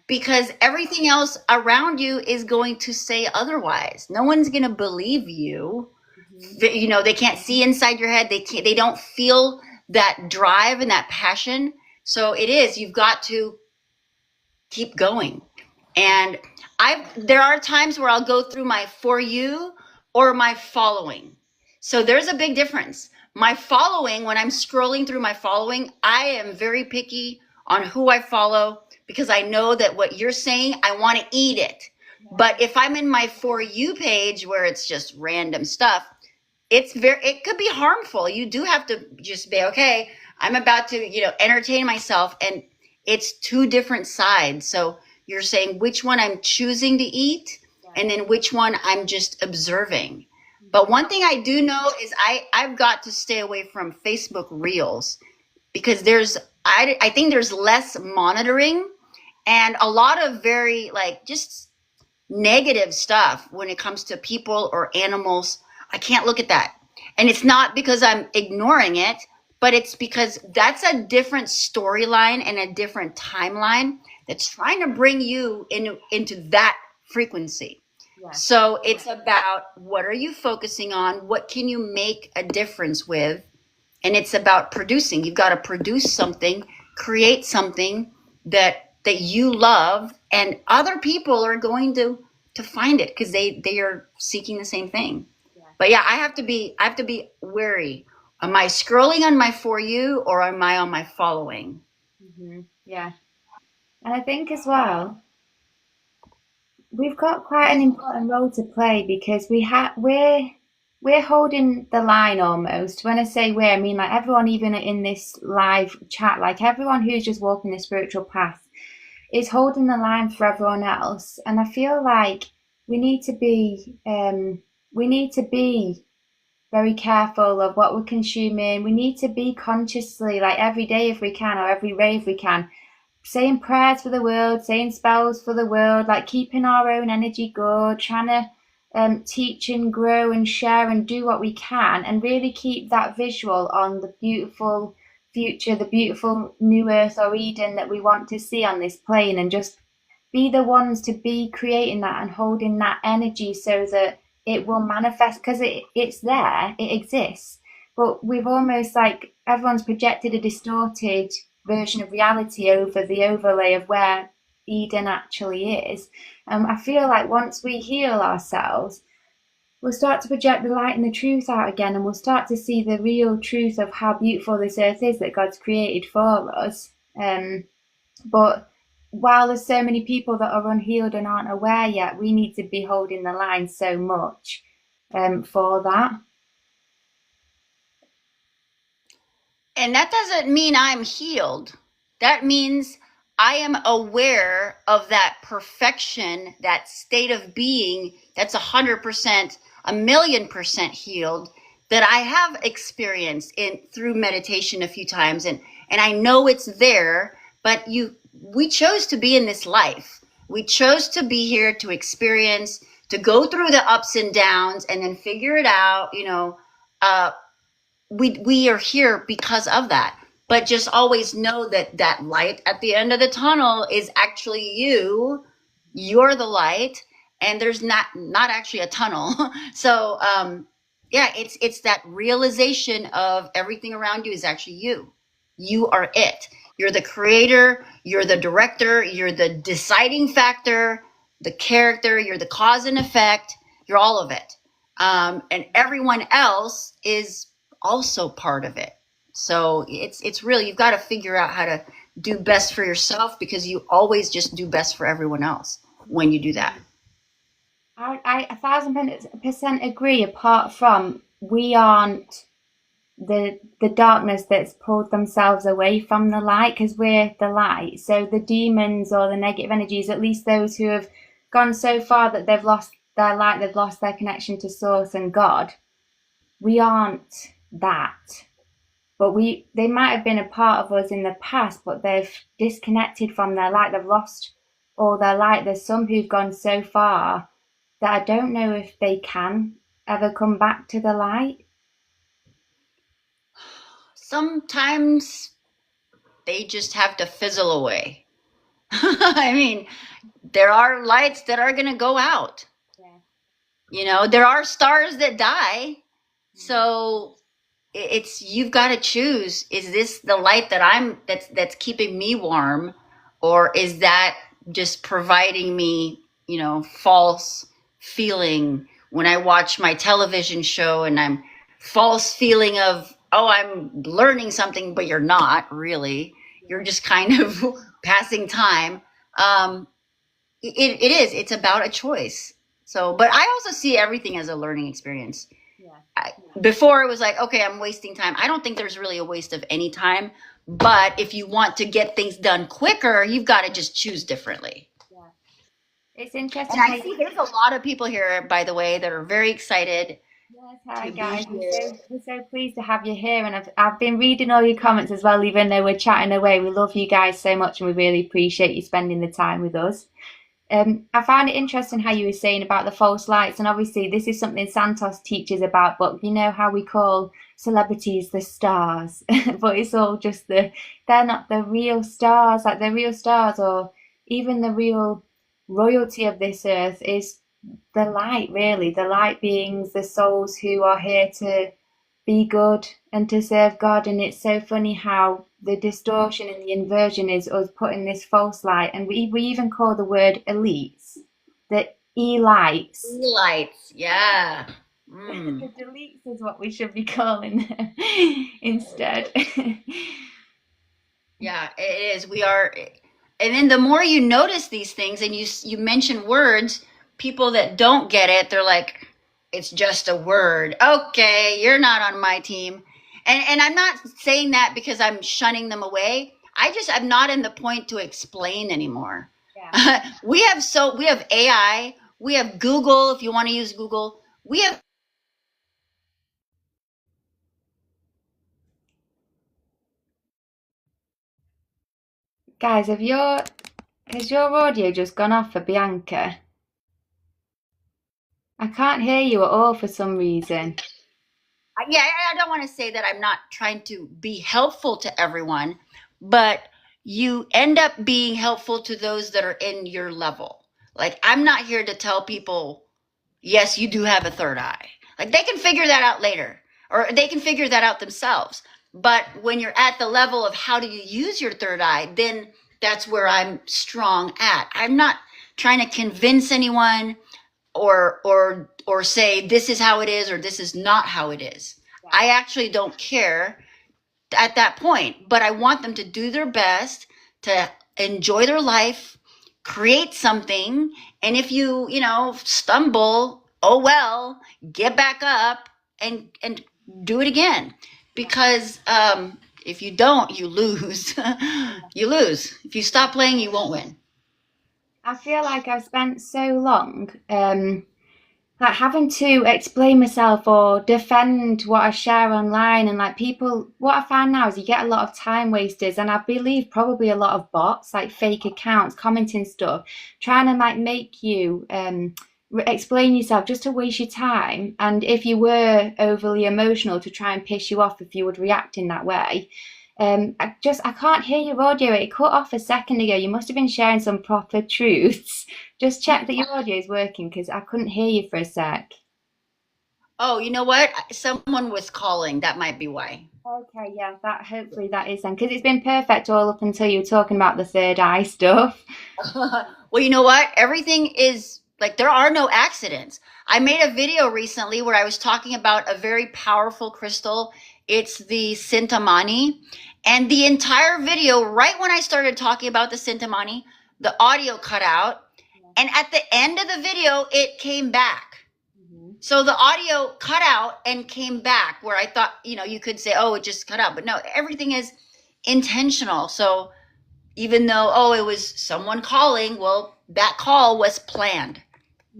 S2: because everything else around you is going to say otherwise. No one's going to believe you. You know, they can't see inside your head. They don't feel that drive and that passion. So you've got to keep going. And there are times where I'll go through my For You or my following. So there's a big difference. My following, when I'm scrolling through my following, I am very picky on who I follow, because I know that what you're saying, I want to eat it. But if I'm in my For You page where it's just random stuff, it could be harmful. You do have to just be, okay, I'm about to, entertain myself, and it's two different sides. So you're saying which one I'm choosing to eat, and then which one I'm just observing. But one thing I do know is I've got to stay away from Facebook Reels, because I think there's less monitoring and a lot of very just negative stuff when it comes to people or animals. I can't look at that. And it's not because I'm ignoring it, but it's because that's a different storyline and a different timeline that's trying to bring you into that frequency. Yeah. So it's about, what are you focusing on? What can you make a difference with? And it's about producing. You've got to produce something, create something that you love, and other people are going to find it, because they are seeking the same thing. Yeah. But yeah, I have to be wary. Am I scrolling on my For You, or am I on my following?
S1: Mm-hmm. Yeah. And I think as well, we've got quite an important role to play, because we're holding the line almost. When I say we're, I mean like everyone, even in this live chat, like everyone who's just walking the spiritual path is holding the line for everyone else. And I feel like we need to be very careful of what we're consuming. We need to be consciously, like every day if we can, or every day if we can, saying prayers for the world, saying spells for the world, like keeping our own energy good, trying to teach and grow and share and do what we can, and really keep that visual on the beautiful future, the beautiful new earth or Eden that we want to see on this plane, and just be the ones to be creating that and holding that energy so that it will manifest, because it's there, it exists. But we've almost, like, everyone's projected a distorted version of reality over the overlay of where Eden actually is. I feel like once we heal ourselves, we'll start to project the light and the truth out again, and we'll start to see the real truth of how beautiful this earth is that God's created for us. But while there's so many people that are unhealed and aren't aware yet, we need to be holding the line so much for that.
S2: And that doesn't mean I'm healed. That means I am aware of that perfection, that state of being that's 100%, 1,000,000% healed that I have experienced in through meditation a few times, and I know it's there, but we chose to be in this life. We chose to be here to experience, to go through the ups and downs and then figure it out, uh, we are here because of that. But just always know that that light at the end of the tunnel is actually you. You're the light, and there's not actually a tunnel. So yeah, it's that realization of everything around you is actually you. You are it. You're the creator, you're the director, you're the deciding factor, the character, you're the cause and effect, you're all of it. And everyone else is also part of it. So it's really, you've got to figure out how to do best for yourself, because you always just do best for everyone else when you do that.
S1: I 1,000% agree. Apart from we aren't the darkness that's pulled themselves away from the light, because we're the light. So the demons or the negative energies, at least those who have gone so far that they've lost their light, they've lost their connection to source and God. We aren't that. But they might have been a part of us in the past, but they've disconnected from their light. They've lost all their light. There's some who've gone so far that I don't know if they can ever come back to the light.
S2: Sometimes they just have to fizzle away. I mean, there are lights that are going to go out.
S1: Yeah.
S2: There are stars that die. So it's you've got to choose, is this the light that's keeping me warm, or is that just providing me false feeling when I watch my television show, and I'm false feeling of, oh, I'm learning something, but you're not really, you're just kind of passing time. It's about a choice. So, but I also see everything as a learning experience.
S1: Yeah.
S2: Before it was like, okay, I'm wasting time. I don't think there's really a waste of any time. But if you want to get things done quicker, you've got to just choose differently.
S1: Yeah. It's interesting.
S2: And I see there's a lot of people here, by the way, that are very excited
S1: Yes, hi
S2: to
S1: guys.
S2: be here.
S1: We're so pleased to have you here, and I've been reading all your comments as well, even though we're chatting away. We love you guys so much, and we really appreciate you spending the time with us. I found it interesting how you were saying about the false lights, and obviously this is something Santos teaches about. But you know how we call celebrities the stars, but it's all just they're not the real stars. Like the real stars, or even the real royalty of this earth is the light. Really, the light beings, the souls who are here to be good and to serve God. And it's so funny how the distortion and the inversion is us putting this false light, and we even call the word elites the elites.
S2: Lights, yeah.
S1: The deletes is what we should be calling them instead.
S2: Yeah, it is. We are, and then the more you notice these things, and you mention words, people that don't get it, they're like, it's just a word. Okay, you're not on my team. And I'm not saying that because I'm shunning them away. I'm not in the point to explain anymore.
S1: Yeah.
S2: We have AI, we have Google, if you want to use Google. We have
S1: Guys, has your audio just gone off for Bianca? I can't hear you at all for some reason.
S2: yeah, I don't want to say that I'm not trying to be helpful to everyone, but you end up being helpful to those that are in your level. Like, I'm not here to tell people, yes, you do have a third eye. Like, they can figure that out later, or they can figure that out themselves. But when you're at the level of how do you use your third eye, then that's where I'm strong at. I'm not trying to convince anyone or say this is how it is or this is not how it is. Yeah. I actually don't care at that point, but I want them to do their best to enjoy their life, create something, and if you stumble, oh well, get back up and do it again. Because if you don't, you lose. You lose. If you stop playing, you won't win.
S1: I feel like I've spent so long like having to explain myself or defend what I share online, and like people, what I find now is you get a lot of time wasters, and I believe probably a lot of bots, like fake accounts commenting stuff, trying to like make you explain yourself just to waste your time. And if you were overly emotional, to try and piss you off if you would react in that way. I can't hear your audio. It cut off a second ago. You must have been sharing some proper truths. Just check that your audio is working, because I couldn't hear you for a sec.
S2: Oh, you know what? Someone was calling. That might be why.
S1: Okay, yeah, that hopefully that is then, because it's been perfect all up until you were talking about the third eye stuff.
S2: Well, you know what? Everything is like, there are no accidents. I made a video recently where I was talking about a very powerful crystal. It's the Sintamani. And the entire video, right when I started talking about the Sintamani, the audio cut out. And at the end of the video, it came back. So the audio cut out and came back, where I thought, you could say, oh, it just cut out. But no, everything is intentional. So even though, oh, it was someone calling, well, that call was planned.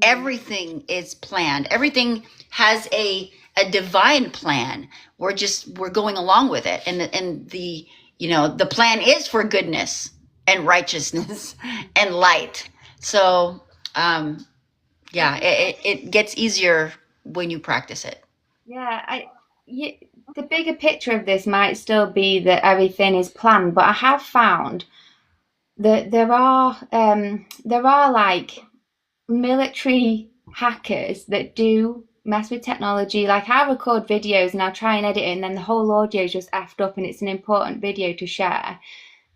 S2: Everything is planned. Everything has a divine plan. We're going along with it. And the plan is for goodness and righteousness and light. So, yeah, it gets easier when you practice it.
S1: Yeah, the bigger picture of this might still be that everything is planned, but I have found that there are like military hackers that do mess with technology. Like I record videos and I'll try and edit it, and then the whole audio is just effed up, and it's an important video to share.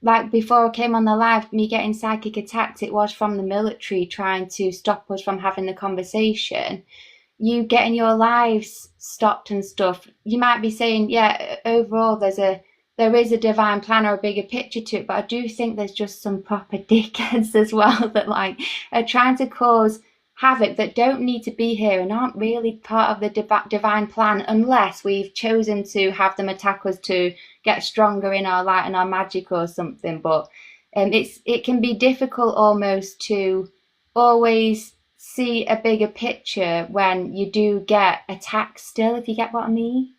S1: Like before I came on the live, me getting psychic attacks, it was from the military trying to stop us from having the conversation. You getting your lives stopped and stuff. You might be saying, yeah, overall there is a divine plan or a bigger picture to it, but I do think there's just some proper dickheads as well that like are trying to cause havoc, that don't need to be here and aren't really part of the divine plan, unless we've chosen to have them attack us to get stronger in our light and our magic or something. But it can be difficult almost to always see a bigger picture when you do get attacked still, if you get what I mean.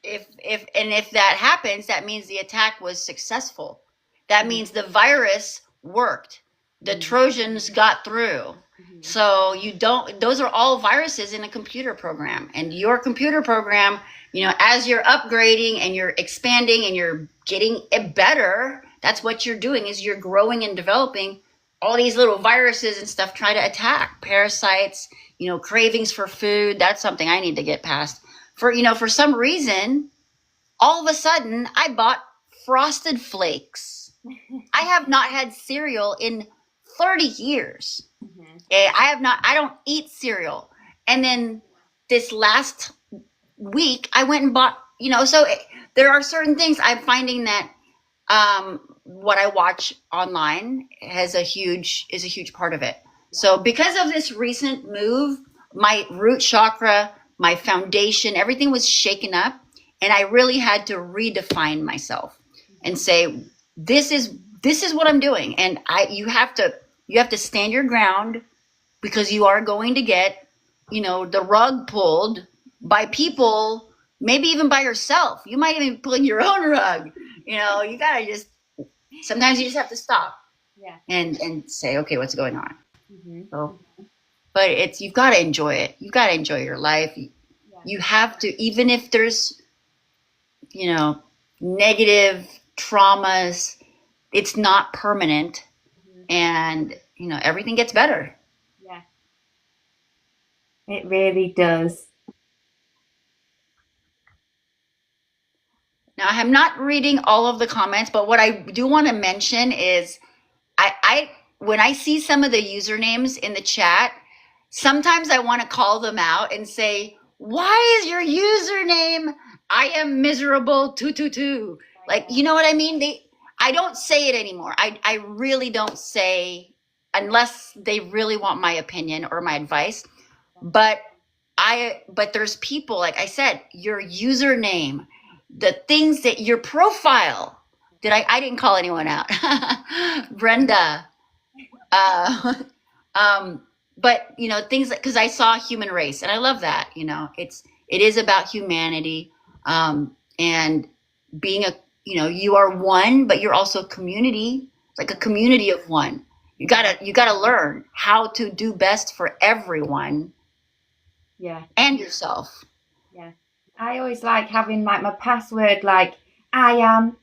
S2: If that happens, that means the attack was successful. That means the virus worked. The Trojans got through. So those are all viruses in a computer program. And your computer program, as you're upgrading and you're expanding and you're getting it better, that's what you're doing, is you're growing and developing all these little viruses and stuff, try to attack parasites, cravings for food. That's something I need to get past. For some reason, all of a sudden I bought Frosted Flakes. I have not had cereal in 30 years. I don't eat cereal. And then this last week I went and bought, there are certain things I'm finding that what I watch online is a huge part of it. So because of this recent move, my root chakra, my foundation, everything was shaken up, and I really had to redefine myself and say, this is what I'm doing. And you have to stand your ground, because you are going to get, the rug pulled by people, maybe even by yourself. You might even pull your own rug. You gotta sometimes you just have to stop.
S1: Yeah.
S2: And say, okay, what's going on? So,
S1: Mm-hmm.
S2: but you've got to enjoy it. You've got to enjoy your life. Yeah. You have to, even if there's, negative traumas, it's not permanent. And, everything gets better.
S1: Yeah. It really does.
S2: Now, I'm not reading all of the comments, but what I do want to mention is I when I see some of the usernames in the chat, sometimes I want to call them out and say, why is your username I am miserable 222? Like, you know what I mean? I don't say it anymore. I really don't say, unless they really want my opinion or my advice. But but there's people, like I said, your username, the things that your profile. I didn't call anyone out. Brenda. Uh, um, but things like, because I saw human race, and I love that. It is about humanity, and being you are one, but you're also a community, like a community of one. You gotta learn how to do best for everyone
S1: Yeah.
S2: and yourself.
S1: Yeah. I always like having like my password, like I am,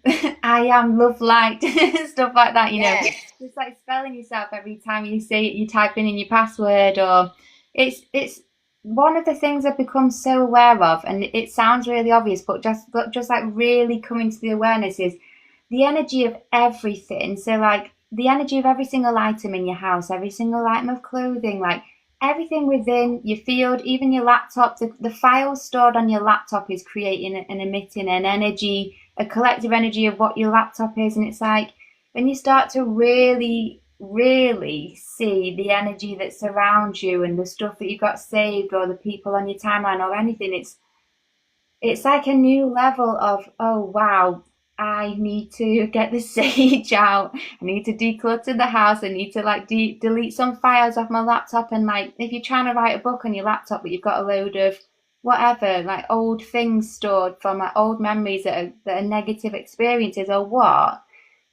S1: I am love light, stuff like that,
S2: Yes.
S1: Just like spelling yourself every time you say it, you type in your password, or it's one of the things I've become so aware of, and it sounds really obvious, but just like really coming to the awareness is the energy of everything. So like the energy of every single item in your house, every single item of clothing, like everything within your field, even your laptop, the files stored on your laptop is creating and emitting an energy, a collective energy of what your laptop is. And it's like when you start to really, really see the energy that surrounds you and the stuff that you've got saved or the people on your timeline or anything, it's like a new level of, oh wow, I need to get the sage out. I need to declutter the house. I need to like delete some files off my laptop. And like if you're trying to write a book on your laptop but you've got a load of whatever, like old things stored from like old memories that are negative experiences or what,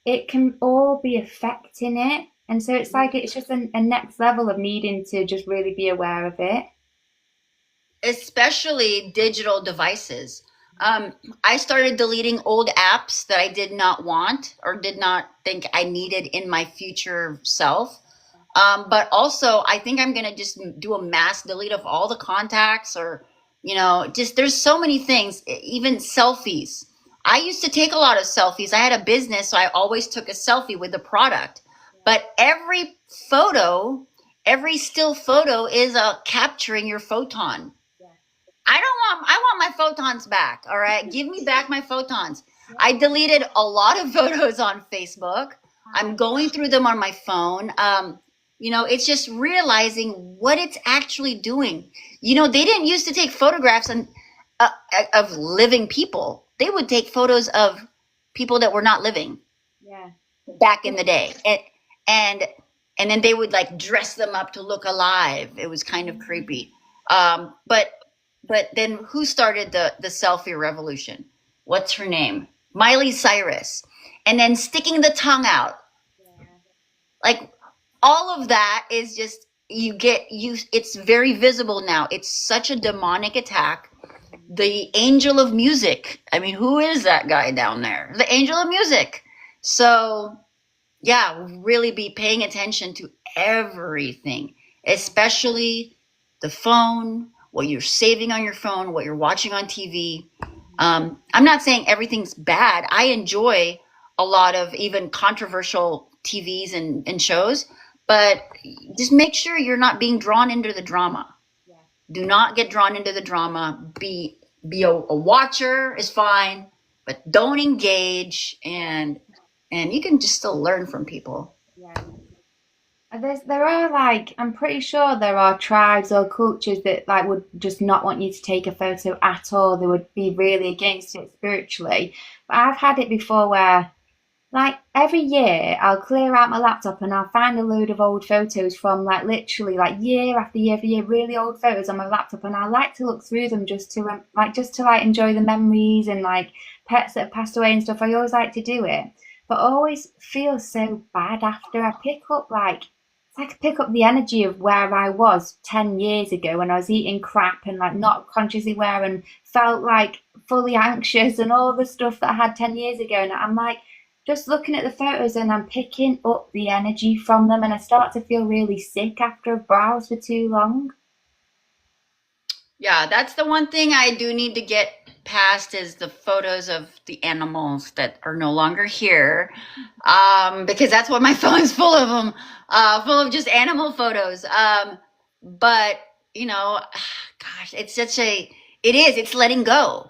S1: it can all be affecting it. And so it's like it's just a next level of needing to just really be aware of it.
S2: Especially digital devices. Um, I started deleting old apps that I did not want or did not think I needed in my future self. But also, I think I'm going to just do a mass delete of all the contacts, or, just there's so many things, even selfies. I used to take a lot of selfies. I had a business, so I always took a selfie with the product. But every photo, every still photo is capturing your photon. I want my photons back. All right. Give me back my photons. I deleted a lot of photos on Facebook. I'm going through them on my phone. It's just realizing what it's actually doing. They didn't used to take photographs uh, of living people. They would take photos of people that were not living
S1: Yeah.
S2: back in the day. And and then they would like dress them up to look alive. It was kind of creepy. But then who started the selfie revolution? What's her name? Miley Cyrus. And then sticking the tongue out. Like all of that is just it's very visible now. It's such a demonic attack. The angel of music. I mean, who is that guy down there? The angel of music. So yeah, really be paying attention to everything, especially the phone, what you're saving on your phone, what you're watching on TV. I'm not saying everything's bad. I enjoy a lot of even controversial TVs and shows, but just make sure you're not being drawn into the drama. Do not get drawn into the drama. Be a watcher is fine, but don't engage, and you can just still learn from people.
S1: Yeah. There are like I'm pretty sure there are tribes or cultures that like would just not want you to take a photo at all. They would be really against it spiritually. But I've had it before where like every year I'll clear out my laptop and I'll find a load of old photos from like literally like year after year after year, really old photos on my laptop, and I like to look through them just to enjoy the memories and like pets that have passed away and stuff. I always like to do it, but I always feel so bad after I pick up like it's like I pick up the energy of where I was 10 years ago when I was eating crap and like not consciously aware and felt like fully anxious and all the stuff that I had 10 years ago, and I'm like just looking at the photos and I'm picking up the energy from them, and I start to feel really sick after I've browsed for too long.
S2: Yeah, that's the one thing I do need to get past is the photos of the animals that are no longer here, because that's what my phone's full of them, full of just animal photos. But you know, gosh, it's letting go.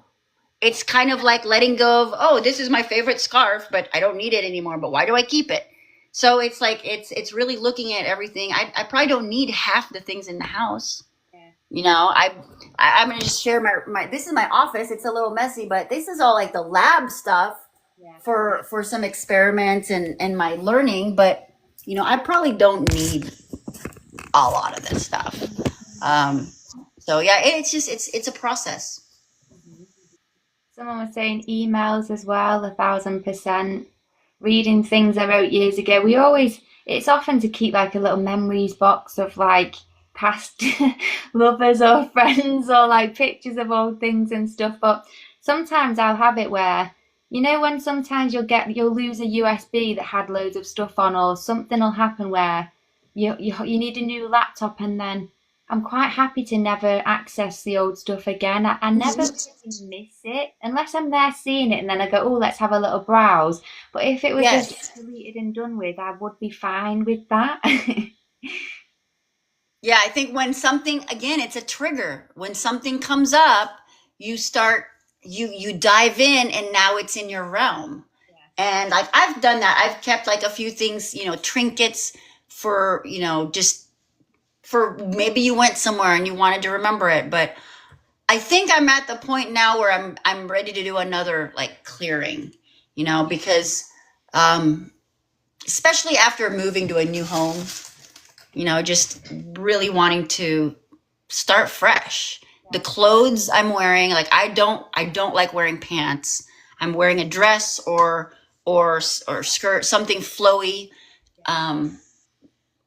S2: it's kind of like letting go of, oh, this is my favorite scarf, but I don't need it anymore. But why do I keep it? So it's like it's really looking at everything. I probably don't need half the things in the house.
S1: Yeah.
S2: You know, I'm gonna just share my this is my office. It's a little messy, but this is all like the lab stuff
S1: Yeah.
S2: for some experiments and my learning. But you know, I probably don't need a lot of this stuff. Um, so yeah, it's just it's a process.
S1: Someone was saying emails as well, 1,000%. Reading things I wrote years ago. It's often to keep like a little memories box of like past lovers or friends or like pictures of old things and stuff. But sometimes I'll have it where, when sometimes you'll lose a USB that had loads of stuff on, or something will happen where you need a new laptop, and then I'm quite happy to never access the old stuff again. I never really miss it unless I'm there seeing it, and then I go, oh, let's have a little browse. But if it was
S2: Yes.
S1: just deleted and done with, I would be fine with that.
S2: Yeah, I think when something, again, it's a trigger. When something comes up, you start you dive in, and now it's in your realm. And like I've done that. I've kept like a few things, trinkets for, just for maybe you went somewhere and you wanted to remember it. But I think I'm at the point now where I'm ready to do another like clearing, because um especially after moving to a new home, just really wanting to start fresh. The clothes I'm wearing, like I don't like wearing pants. I'm wearing a dress or skirt, something flowy. Um,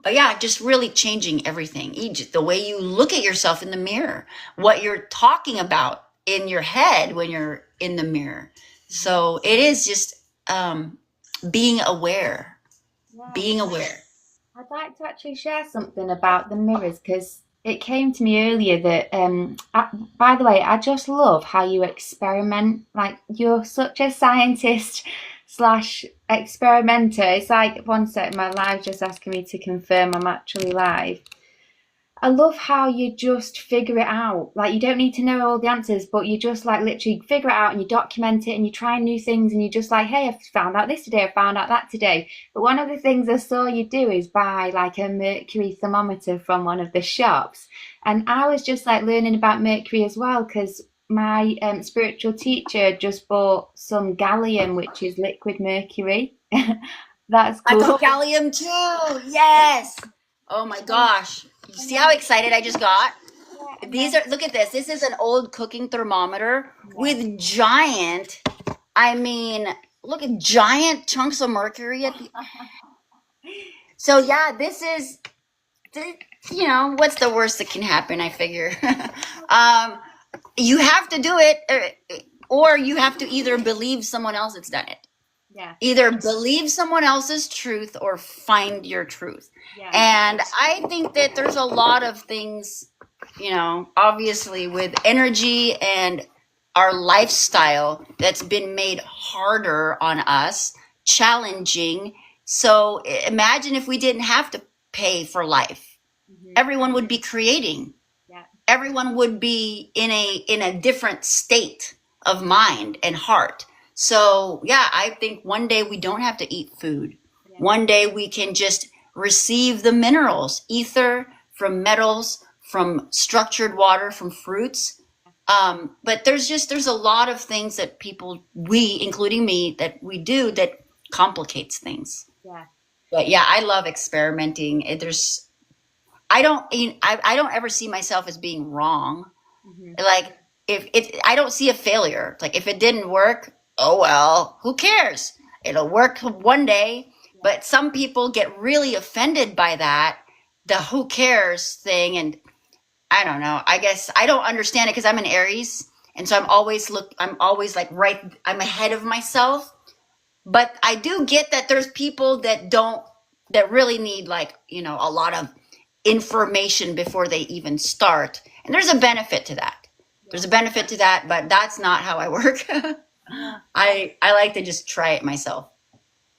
S2: but yeah, just really changing everything. The way you look at yourself in the mirror, what you're talking about in your head when you're in the mirror. So it is just being aware,
S1: Yeah.
S2: being aware.
S1: I'd like to actually share something about the mirrors because it came to me earlier that, by the way, I just love how you experiment. Like, you're such a scientist slash experimenter. It's like, one sec, my live's just asking me to confirm I'm actually live. I love how you just figure it out. Like, you don't need to know all the answers, but you just like literally figure it out and you document it and you try new things and you're just like, hey, I found out this today, I found out that today. But one of the things I saw you do is buy like a mercury thermometer from one of the shops. And I was just like learning about mercury as well because my spiritual teacher just bought some gallium, which is liquid mercury. That's
S2: I
S1: cool.
S2: got gallium too. Yes. Oh my gosh. You see how excited I just got? These are, look at this. This is an old cooking thermometer with I mean, look at giant chunks of mercury at the. So yeah, this is, what's the worst that can happen? I figure. You have to do it, or you have to either believe someone else has done it.
S1: Yeah.
S2: Either believe someone else's truth or find your truth.
S1: Yeah.
S2: And I think that there's a lot of things, obviously with energy and our lifestyle that's been made harder on us, challenging. So imagine if we didn't have to pay for life. Everyone would be creating.
S1: Yeah.
S2: Everyone would be in a different state of mind and heart. So yeah, I think one day we don't have to eat food.
S1: Yeah.
S2: One day we can just receive the minerals, ether, from metals, from structured water, from fruits. But there's a lot of things that we, including me, that we do that complicates things.
S1: Yeah.
S2: But yeah, I love experimenting. I don't ever see myself as being wrong. Like I don't see a failure. Like if it didn't work, oh well, who cares? It'll work one day. But some people get really offended by that, the who cares thing. And I don't know. I guess I don't understand it because I'm an Aries. And so I'm always like I'm ahead of myself. But I do get that there's people that really need like, a lot of information before they even start. And there's a benefit to that. There's a benefit to that, but that's not how I work. I like to just try it myself.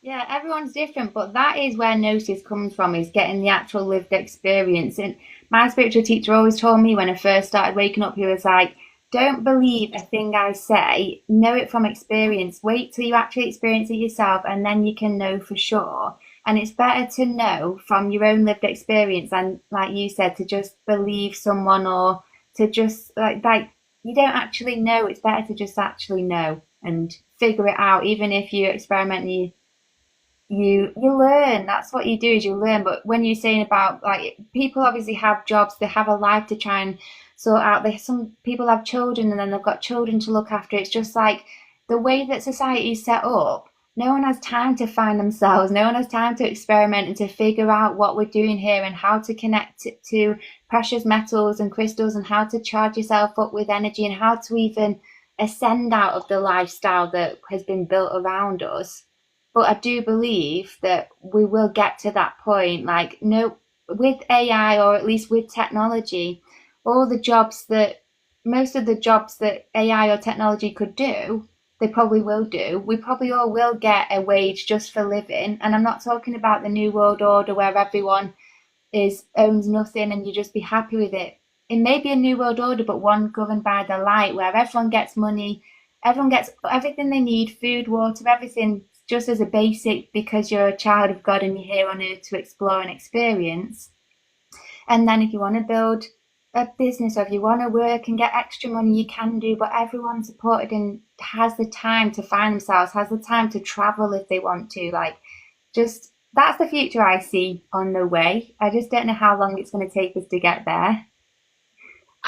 S1: Yeah, everyone's different, but that is where gnosis comes from, is getting the actual lived experience. And my spiritual teacher always told me when I first started waking up, he was like, don't believe a thing I say. Know it from experience. Wait till you actually experience it yourself, and then you can know for sure. And it's better to know from your own lived experience than, like you said, to just believe someone or to just like you don't actually know. It's better to just actually know and figure it out. Even if you experiment, you learn. That's what you do, is you learn. But when you're saying about, like, people obviously have jobs, they have a life to try and sort out. They Some people have children and then they've got children to look after. It's just like the way that society is set up, no one has time to find themselves, no one has time to experiment and to figure out what we're doing here and how to connect it to precious metals and crystals and how to charge yourself up with energy and how to even ascend out of the lifestyle that has been built around us. But I do believe that we will get to that point. Like, no, with AI, or at least with technology, all the jobs that most of the jobs that AI or technology could do, they probably will do. We probably all will get a wage just for living. And I'm not talking about the New World Order where everyone is owns nothing and you just be happy with it. It may be a new world order, but one governed by the light, where everyone gets money, everyone gets everything they need, food, water, everything, just as a basic, because you're a child of God and you're here on earth to explore and experience. And then if you want to build a business or if you want to work and get extra money, you can do, but everyone's supported and has the time to find themselves, has the time to travel if they want to. Like, just that's the future I see on the way. I just don't know how long it's going to take us to get there.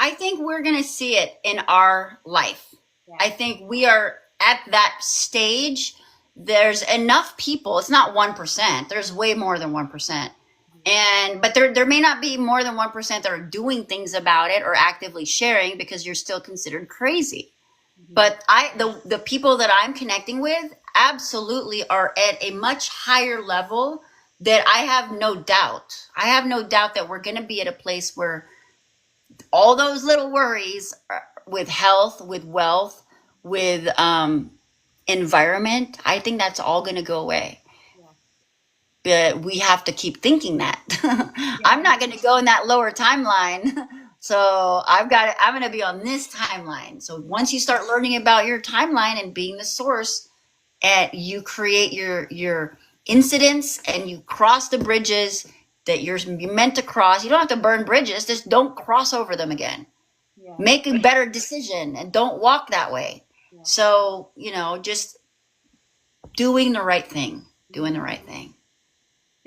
S2: I think we're going to see it in our life.
S1: Yeah.
S2: I think we are at that stage. There's enough people. It's not 1%. There's way more than 1%. But there may not be more than 1% that are doing things about it or actively sharing, because you're still considered crazy. But the people that I'm connecting with absolutely are at a much higher level, that I have no doubt. I have no doubt that we're going to be at a place where all those little worries with health, with wealth, with environment, I think that's all going to go away. But we have to keep thinking that. I'm not going to go in that lower timeline. So I'm going to be on this timeline. So once you start learning about your timeline and being the source, and you create your incidents and you cross the bridges that you're meant to cross. You don't have to burn bridges, just don't cross over them again.
S1: Yeah.
S2: Make a better decision and don't walk that way.
S1: Yeah.
S2: So, just doing the right thing.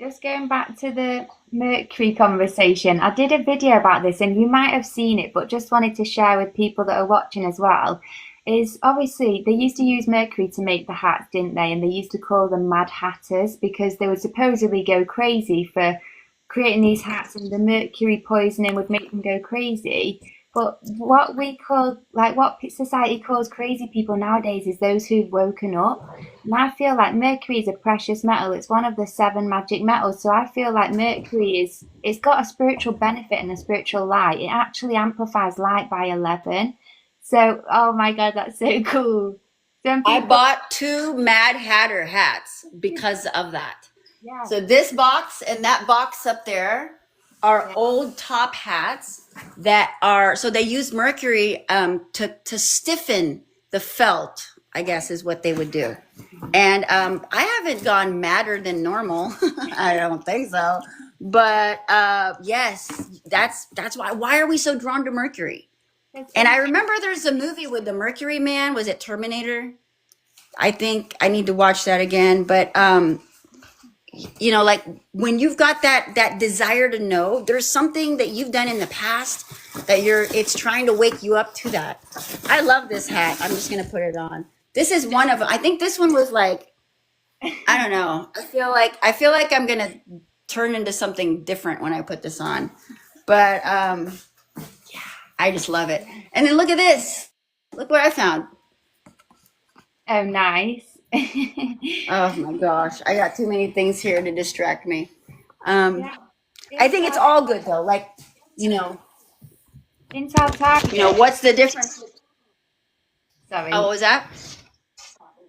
S1: Just going back to the Mercury conversation, I did a video about this and you might have seen it, but just wanted to share with people that are watching as well. Is obviously they used to use mercury to make the hats, didn't they? And they used to call them Mad Hatters because they would supposedly go crazy for creating these hats, and the mercury poisoning would make them go crazy. But what society calls crazy people nowadays is those who've woken up. And I feel like mercury is a precious metal. It's one of the seven magic metals. So I feel like it's got a spiritual benefit and a spiritual light. It actually amplifies light by 11. So, oh my God, that's so cool.
S2: I bought 2 Mad Hatter hats because of that.
S1: Yeah.
S2: So this box and that box up there are old top hats so they use mercury to stiffen the felt, I guess is what they would do. And I haven't gone madder than normal. I don't think so. But yes, that's why. Why are we so drawn to mercury? And I remember there's a movie with the Mercury Man. Was it Terminator? I think I need to watch that again. But like when you've got that desire to know, there's something that you've done in the past that it's trying to wake you up to that. I love this hat. I'm just gonna put it on. This is one of them. I think this one was like, I don't know. I feel like I'm gonna turn into something different when I put this on. But I just love it. And then look at this. Look what I found.
S1: Oh, nice.
S2: Oh my gosh. I got too many things here to distract me. I think it's all good though. Like,
S1: in South Africa.
S2: what's the difference?
S1: Sorry.
S2: Oh, what was that?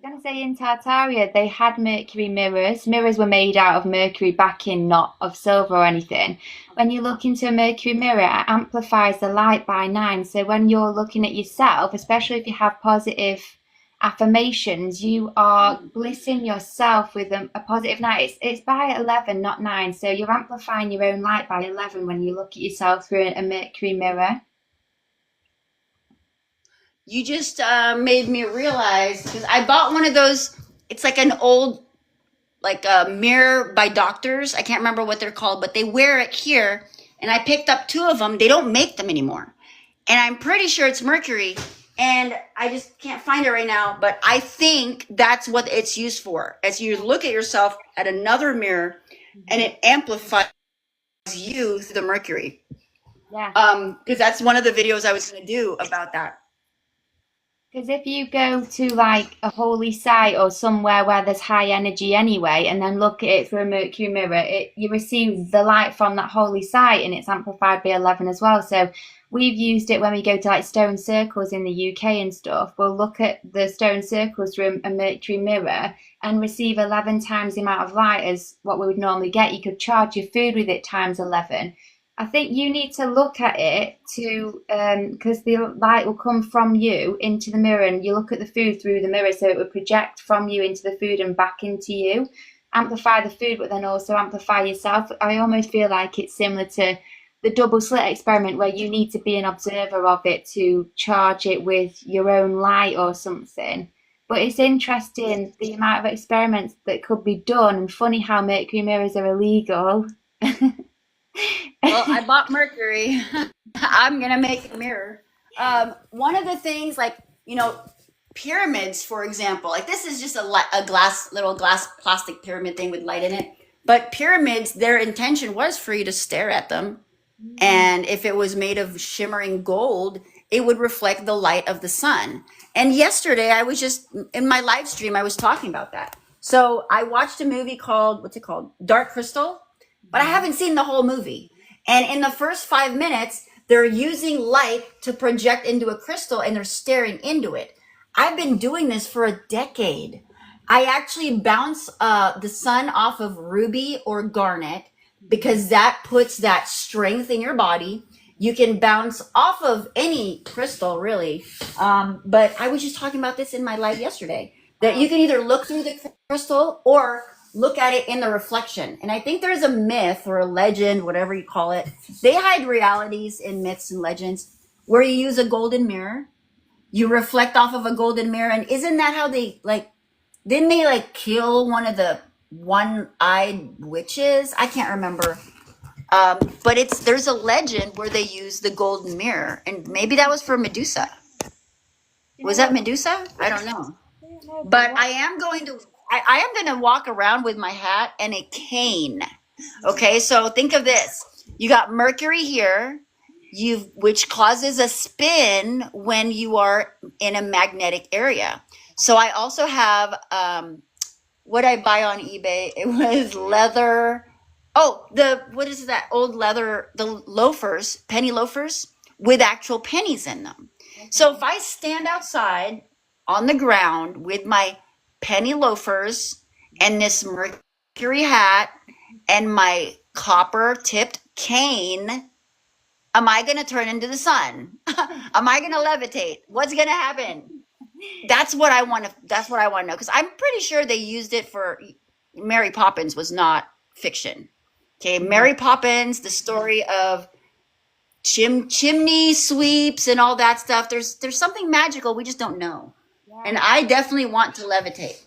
S1: going to say in Tartaria, they had mercury mirrors. Mirrors were made out of mercury backing, not of silver or anything. When you look into a mercury mirror, it amplifies the light by 9. So when you're looking at yourself, especially if you have positive affirmations, you are blissing yourself with a positive light. It's by 11, not 9. So you're amplifying your own light by 11 when you look at yourself through a mercury mirror.
S2: You just made me realize because I bought one of those. It's like an old, like a mirror by doctors. I can't remember what they're called, but they wear it here. And I picked up two of them. They don't make them anymore. And I'm pretty sure it's mercury. And I just can't find it right now. But I think that's what it's used for. As you look at yourself at another mirror and it amplifies you through the mercury.
S1: Yeah.
S2: Because that's one of the videos I was going to do about that.
S1: Because if you go to like a holy site or somewhere where there's high energy anyway, and then look at it through a mercury mirror, you receive the light from that holy site and it's amplified by 11 as well. So we've used it when we go to like stone circles in the UK and stuff. We'll look at the stone circles through a mercury mirror and receive 11 times the amount of light as what we would normally get. You could charge your food with it times 11. I think you need to look at it to because the light will come from you into the mirror, and you look at the food through the mirror, so it would project from you into the food and back into you, amplify the food, but then also amplify yourself. I almost feel like it's similar to the double slit experiment, where you need to be an observer of it to charge it with your own light or something. But it's interesting the amount of experiments that could be done, and funny how mercury mirrors are illegal.
S2: Well, I bought mercury. I'm gonna make a mirror. One of the things, like pyramids, for example, like this is just a little glass plastic pyramid thing with light in it. But pyramids, their intention was for you to stare at them, and if it was made of shimmering gold, it would reflect the light of the sun. And yesterday, I was just in my live stream, I was talking about that. So I watched a movie called, what's it called? Dark Crystal, but I haven't seen the whole movie. And in the first 5 minutes, they're using light to project into a crystal and they're staring into it. I've been doing this for a decade. I actually bounce the sun off of ruby or garnet because that puts that strength in your body. You can bounce off of any crystal, really. But I was just talking about this in my live yesterday, that you can either look through the crystal or look at it in the reflection. And I think there's a myth or a legend, whatever you call it. They hide realities in myths and legends where you use a golden mirror. You reflect off of a golden mirror. And isn't that how they didn't they kill one of the one-eyed witches? I can't remember. But there's a legend where they use the golden mirror, and maybe that was for Medusa. Was that Medusa? I don't know. But I am going to walk around with my hat and a cane. Okay, so think of this. You got Mercury here, which causes a spin when you are in a magnetic area. So I also have what I buy on eBay. It was leather. Oh, what is that old leather? The loafers, penny loafers with actual pennies in them. So if I stand outside on the ground with my penny loafers and this mercury hat and my copper tipped cane, am I going to turn into the sun? Am I going to levitate? What's going to happen? That's what I want to know, because I'm pretty sure they used it for Mary Poppins was not fiction. Okay, Mary Poppins, the story of chimney sweeps and all that stuff. There's something magical we just don't know. Yeah. And I definitely want to levitate.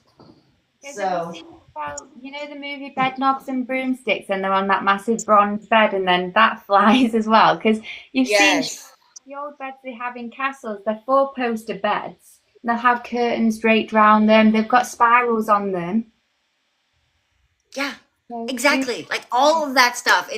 S2: So,
S1: well, you know the movie Bed Knobs and Broomsticks, and they're on that massive bronze bed, and then that flies as well. Because you've seen the old beds they have in castles. They're four-poster beds. They'll have curtains draped around them. They've got spirals on them.
S2: Yeah, exactly. Like all of that stuff.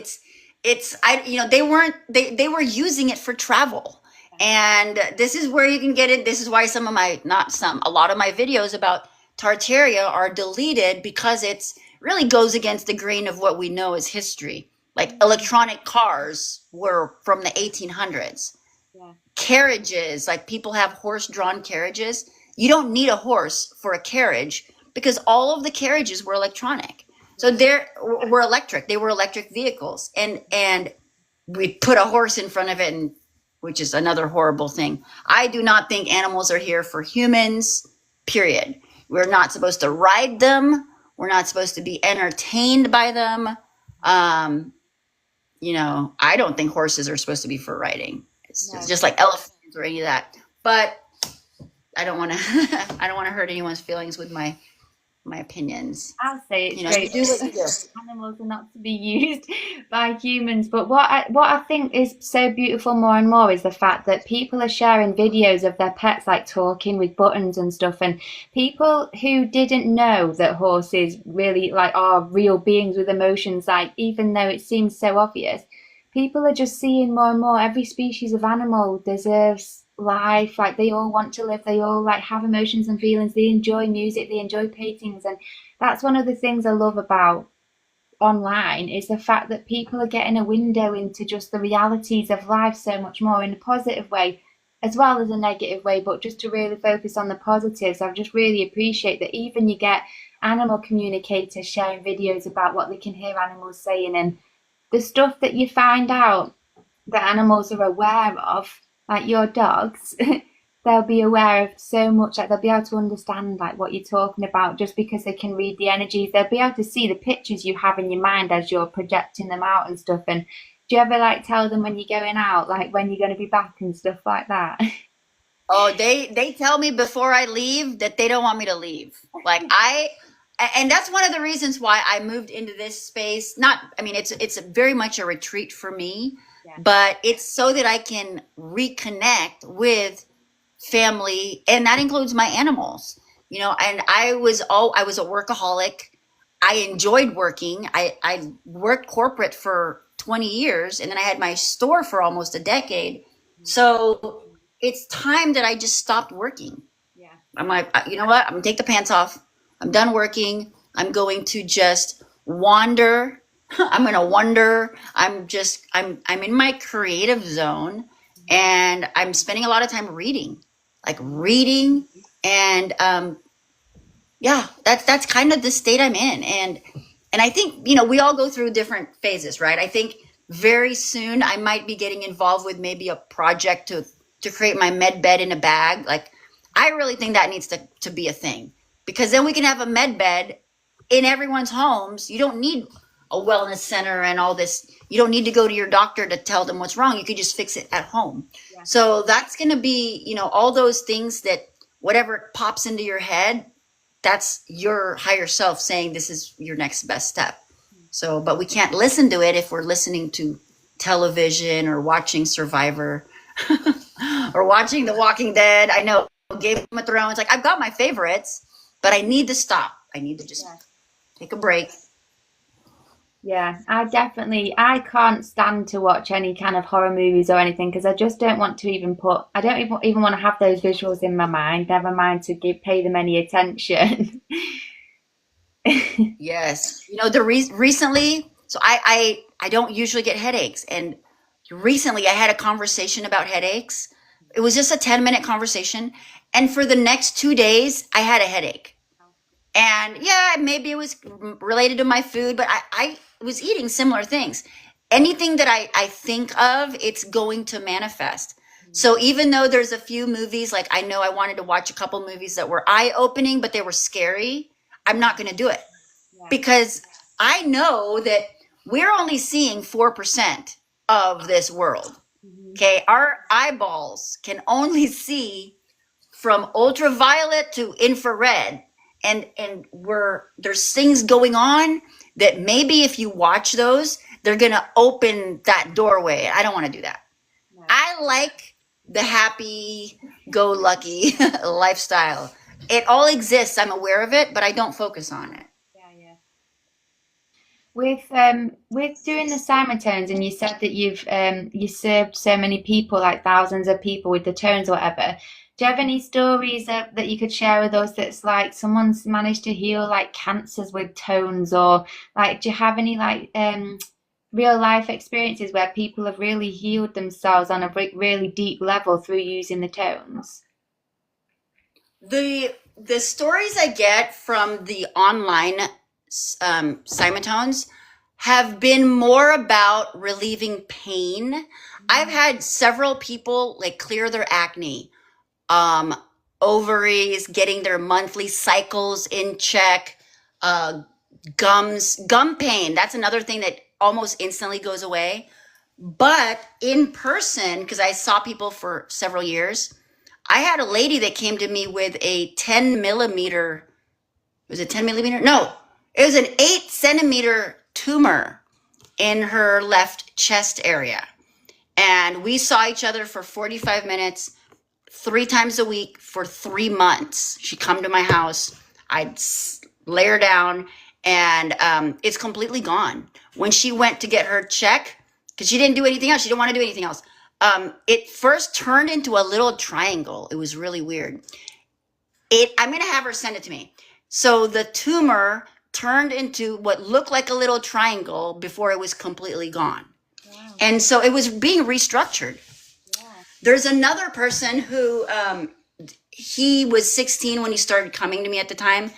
S2: They were using it for travel. And this is where you can get it. This is why a lot of my videos about Tartaria are deleted, because it's really goes against the grain of what we know as history. Like electronic cars were from the 1800s. Yeah. Carriages, like people have horse-drawn carriages. you don't need a horse for a carriage because all of the carriages were electronic. So were electric. They were electric vehicles, and we put a horse in front of it, and which is another horrible thing. I do not think animals are here for humans. Period. We're not supposed to ride them. We're not supposed to be entertained by them. I don't think horses are supposed to be for riding. It's just like elephants or any of that. But I don't want to. I don't want to hurt anyone's feelings with my opinions.
S1: I'll say it's
S2: great. Do what you do.
S1: Animals are not to be used by humans. But what I think is so beautiful more and more is the fact that people are sharing videos of their pets like talking with buttons and stuff. And people who didn't know that horses really like are real beings with emotions, like even though it seems so obvious, people are just seeing more and more every species of animal deserves life. Like they all want to live, they all like have emotions and feelings, they enjoy music, they enjoy paintings. And that's one of the things I love about online, is the fact that people are getting a window into just the realities of life so much more in a positive way as well as a negative way, but just to really focus on the positives. I just really appreciate that even you get animal communicators sharing videos about what they can hear animals saying, and the stuff that you find out that animals are aware of, like your dogs, they'll be aware of so much, like they'll be able to understand like what you're talking about just because they can read the energies. They'll be able to see the pictures you have in your mind as you're projecting them out and stuff. And do you ever like tell them when you're going out, like when you're going to be back and stuff like that?
S2: Oh, they tell me before I leave that they don't want me to leave. And that's one of the reasons why I moved into this space. It's very much a retreat for me, but it's so that I can reconnect with family, and that includes my animals. And I was a workaholic. I enjoyed working. I worked corporate for 20 years, and then I had my store for almost a decade. So it's time that I just stopped working.
S1: Yeah.
S2: I'm like, you know what? I'm gonna take the pants off. I'm done working. I'm going to just wander. I'm going to wonder. I'm in my creative zone, and I'm spending a lot of time reading. And that's kind of the state I'm in. And I think, we all go through different phases, right? I think very soon I might be getting involved with maybe a project to create my med bed in a bag. Like, I really think that needs to be a thing, because then we can have a med bed in everyone's homes. You don't need a wellness center and all this. You don't need to go to your doctor to tell them what's wrong. You could just fix it at home. Yeah. So that's going to be, all those things that whatever pops into your head, that's your higher self saying this is your next best step. So, but we can't listen to it if we're listening to television or watching Survivor or watching The Walking Dead. I know Game of Thrones, like I've got my favorites, but I need to stop. I need to just take a break.
S1: Yeah, I can't stand to watch any kind of horror movies or anything, because I just don't want to I don't even want to have those visuals in my mind, never mind to pay them any attention.
S2: Yes. Recently, so I don't usually get headaches. And recently I had a conversation about headaches. It was just a 10-minute conversation. And for the next 2 days, I had a headache. And yeah, maybe it was related to my food, but I was eating similar things. Anything that I think of, it's going to manifest. So even though there's a few movies, like I know I wanted to watch a couple movies that were eye-opening, but they were scary, I'm not going to do it. Because I know that we're only seeing 4% of this world. Okay, our eyeballs can only see from ultraviolet to infrared. And there's things going on that maybe if you watch those, they're going to open that doorway. I don't want to do that. No. I like the happy-go-lucky lifestyle. It all exists. I'm aware of it, but I don't focus on it.
S1: Yeah. With doing the Simon-tones, and you said that you served so many people, like thousands of people with the tones or whatever. Do you have any stories that you could share with us that's like someone's managed to heal like cancers with tones, or like do you have any like real life experiences where people have really healed themselves on a really deep level through using the tones?
S2: The stories I get from the online Simatones have been more about relieving pain. I've had several people like clear their acne, um, ovaries, getting their monthly cycles in check, uh, gum pain. That's another thing that almost instantly goes away. But in person, because I saw people for several years, I had a lady that came to me with a 10 millimeter, was it 10 millimeter? No, it was an 8 centimeter tumor in her left chest area. And we saw each other for 45 minutes, 3 times a week for 3 months. She'd come to my house, I'd lay her down, and it's completely gone. When she went to get her check, because she didn't do anything else, she didn't want to do anything else. It first turned into a little triangle. It was really weird. I'm gonna have her send it to me. So the tumor turned into what looked like a little triangle before it was completely gone.
S1: Wow.
S2: And so it was being restructured.
S1: Yeah.
S2: There's another person who he was 16 when he started coming to me at the time.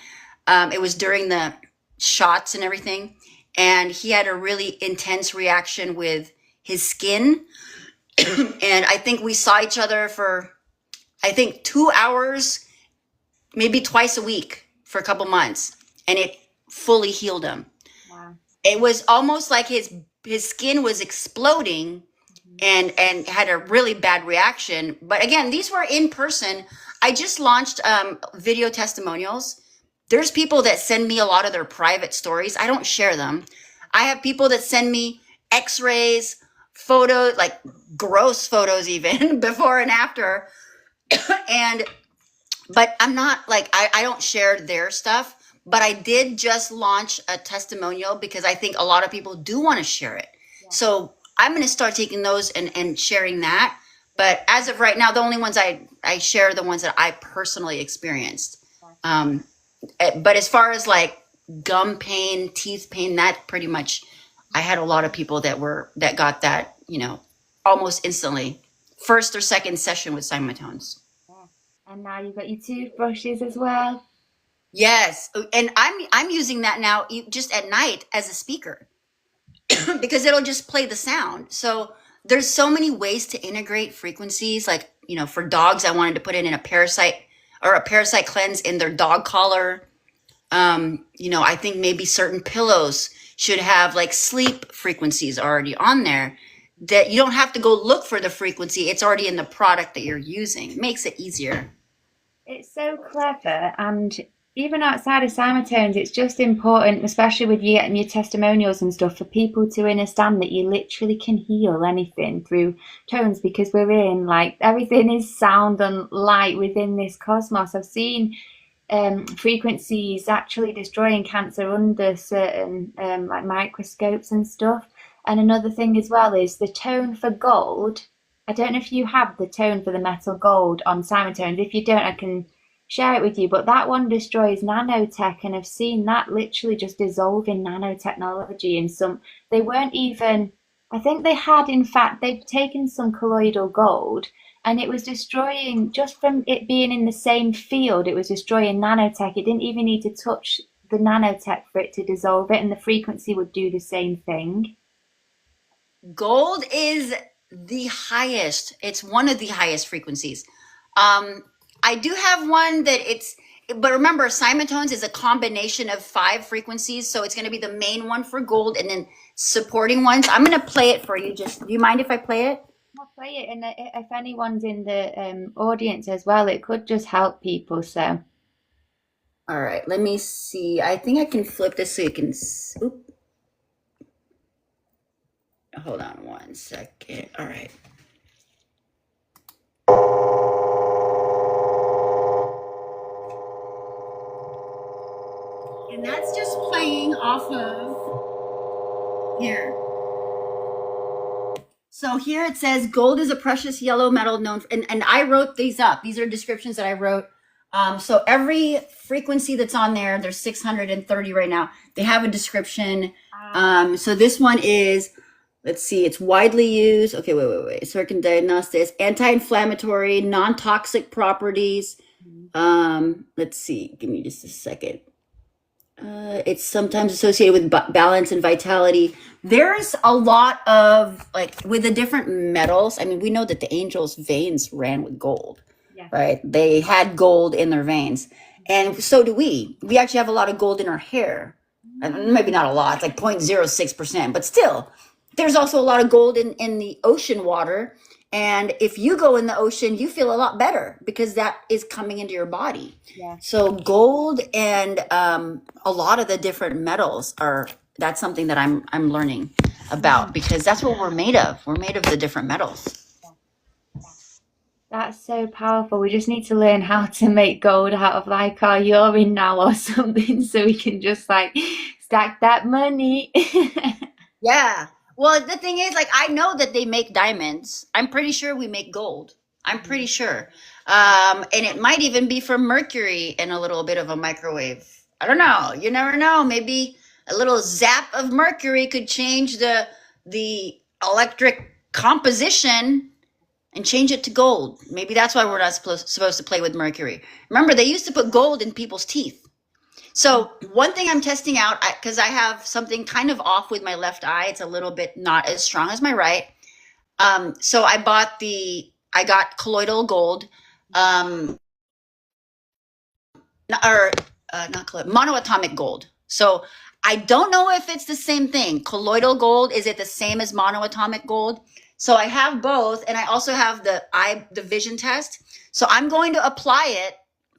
S2: It was during the shots and everything. And he had a really intense reaction with his skin. And I think we saw each other for, I think, 2 hours, maybe twice a week for a couple months. And it fully healed him.
S1: Wow.
S2: It was almost like his skin was exploding and had a really bad reaction. But again, these were in person. I just launched video testimonials. There's people that send me a lot of their private stories. I don't share them. I have people that send me x-rays, photos, like gross photos even, before and after. But I'm not like, I don't share their stuff. But I did just launch a testimonial because I think a lot of people do want to share it.
S1: Yeah.
S2: So I'm going to start taking those and sharing that. But as of right now, the only ones I share are the ones that I personally experienced. But as far as like gum pain, teeth pain, that pretty much, I had a lot of people that got that, almost instantly. First or second session with Simatones.
S1: Yeah. And now you've got your toothbrushes as well.
S2: Yes, and I'm using that now just at night as a speaker because it'll just play the sound. So there's so many ways to integrate frequencies. Like, for dogs, I wanted to put it in a parasite cleanse in their dog collar. I think maybe certain pillows should have like sleep frequencies already on there that you don't have to go look for the frequency. It's already in the product that you're using. It makes it easier.
S1: It's so clever, and even outside of Simatones, it's just important, especially with you getting your testimonials and stuff, for people to understand that you literally can heal anything through tones, because we're in like everything is sound and light within this cosmos. I've seen frequencies actually destroying cancer under certain like microscopes and stuff. And another thing as well is the tone for gold. I don't know if you have the tone for the metal gold on Simatones. If you don't, I can share it with you. But that one destroys nanotech, and I've seen that literally just dissolve in nanotechnology. And they weren't even, I think they had, in fact, they'd taken some colloidal gold, and it was destroying, just from it being in the same field, it was destroying nanotech. It didn't even need to touch the nanotech for it to dissolve it, and the frequency would do the same thing.
S2: Gold is the highest. It's one of the highest frequencies. I do have one but remember, Simatones is a combination of 5 frequencies. So it's going to be the main one for gold and then supporting ones. I'm going to play it for you. Do you mind if I play it?
S1: I'll play it, and if anyone's in the audience as well, it could just help people. So,
S2: all right, let me see. I think I can flip this so you can. Oop. Hold on 1 second. All right. And that's just playing off of here. So here it says gold is a precious yellow metal known, and I wrote these up. These are descriptions that I wrote. So every frequency that's on there, there's 630 right now. They have a description. So this one is, let's see, it's widely used. Okay, wait. Circum diagnostics, anti-inflammatory, non-toxic properties, Let's see, give me just a second. It's sometimes associated with balance and vitality. There's a lot of like with the different metals. I mean, we know that the angels' veins ran with gold,
S1: Yeah.
S2: right? They had gold in their veins, and so do we. We actually have a lot of gold in our hair. And maybe not a lot, it's like 0.06%, but still, there's also a lot of gold in the ocean water. And if you go in the ocean, you feel a lot better because that is coming into your body.
S1: Yeah.
S2: So gold and a lot of the different metals are that's something that I'm learning about because that's what we're made of. We're made of the different metals.
S1: That's so powerful. We just need to learn how to make gold out of like our urine now or something so we can just like stack that money.
S2: Yeah. Well, the thing is, like, I know that they make diamonds. I'm pretty sure we make gold. I'm pretty sure. And it might even be from mercury in a little bit of a microwave. I don't know. You never know. Maybe a little zap of mercury could change the electric composition and change it to gold. Maybe that's why we're not supposed to play with mercury. Remember, they used to put gold in people's teeth. So one thing I'm testing out, because I have something kind of off with my left eye. It's a little bit not as strong as my right. So I got colloidal gold, um, or not colloidal, monoatomic gold. So I don't know if it's the same thing. Colloidal gold, is it the same as monoatomic gold? So I have both, and I also have the vision test. So I'm going to apply it.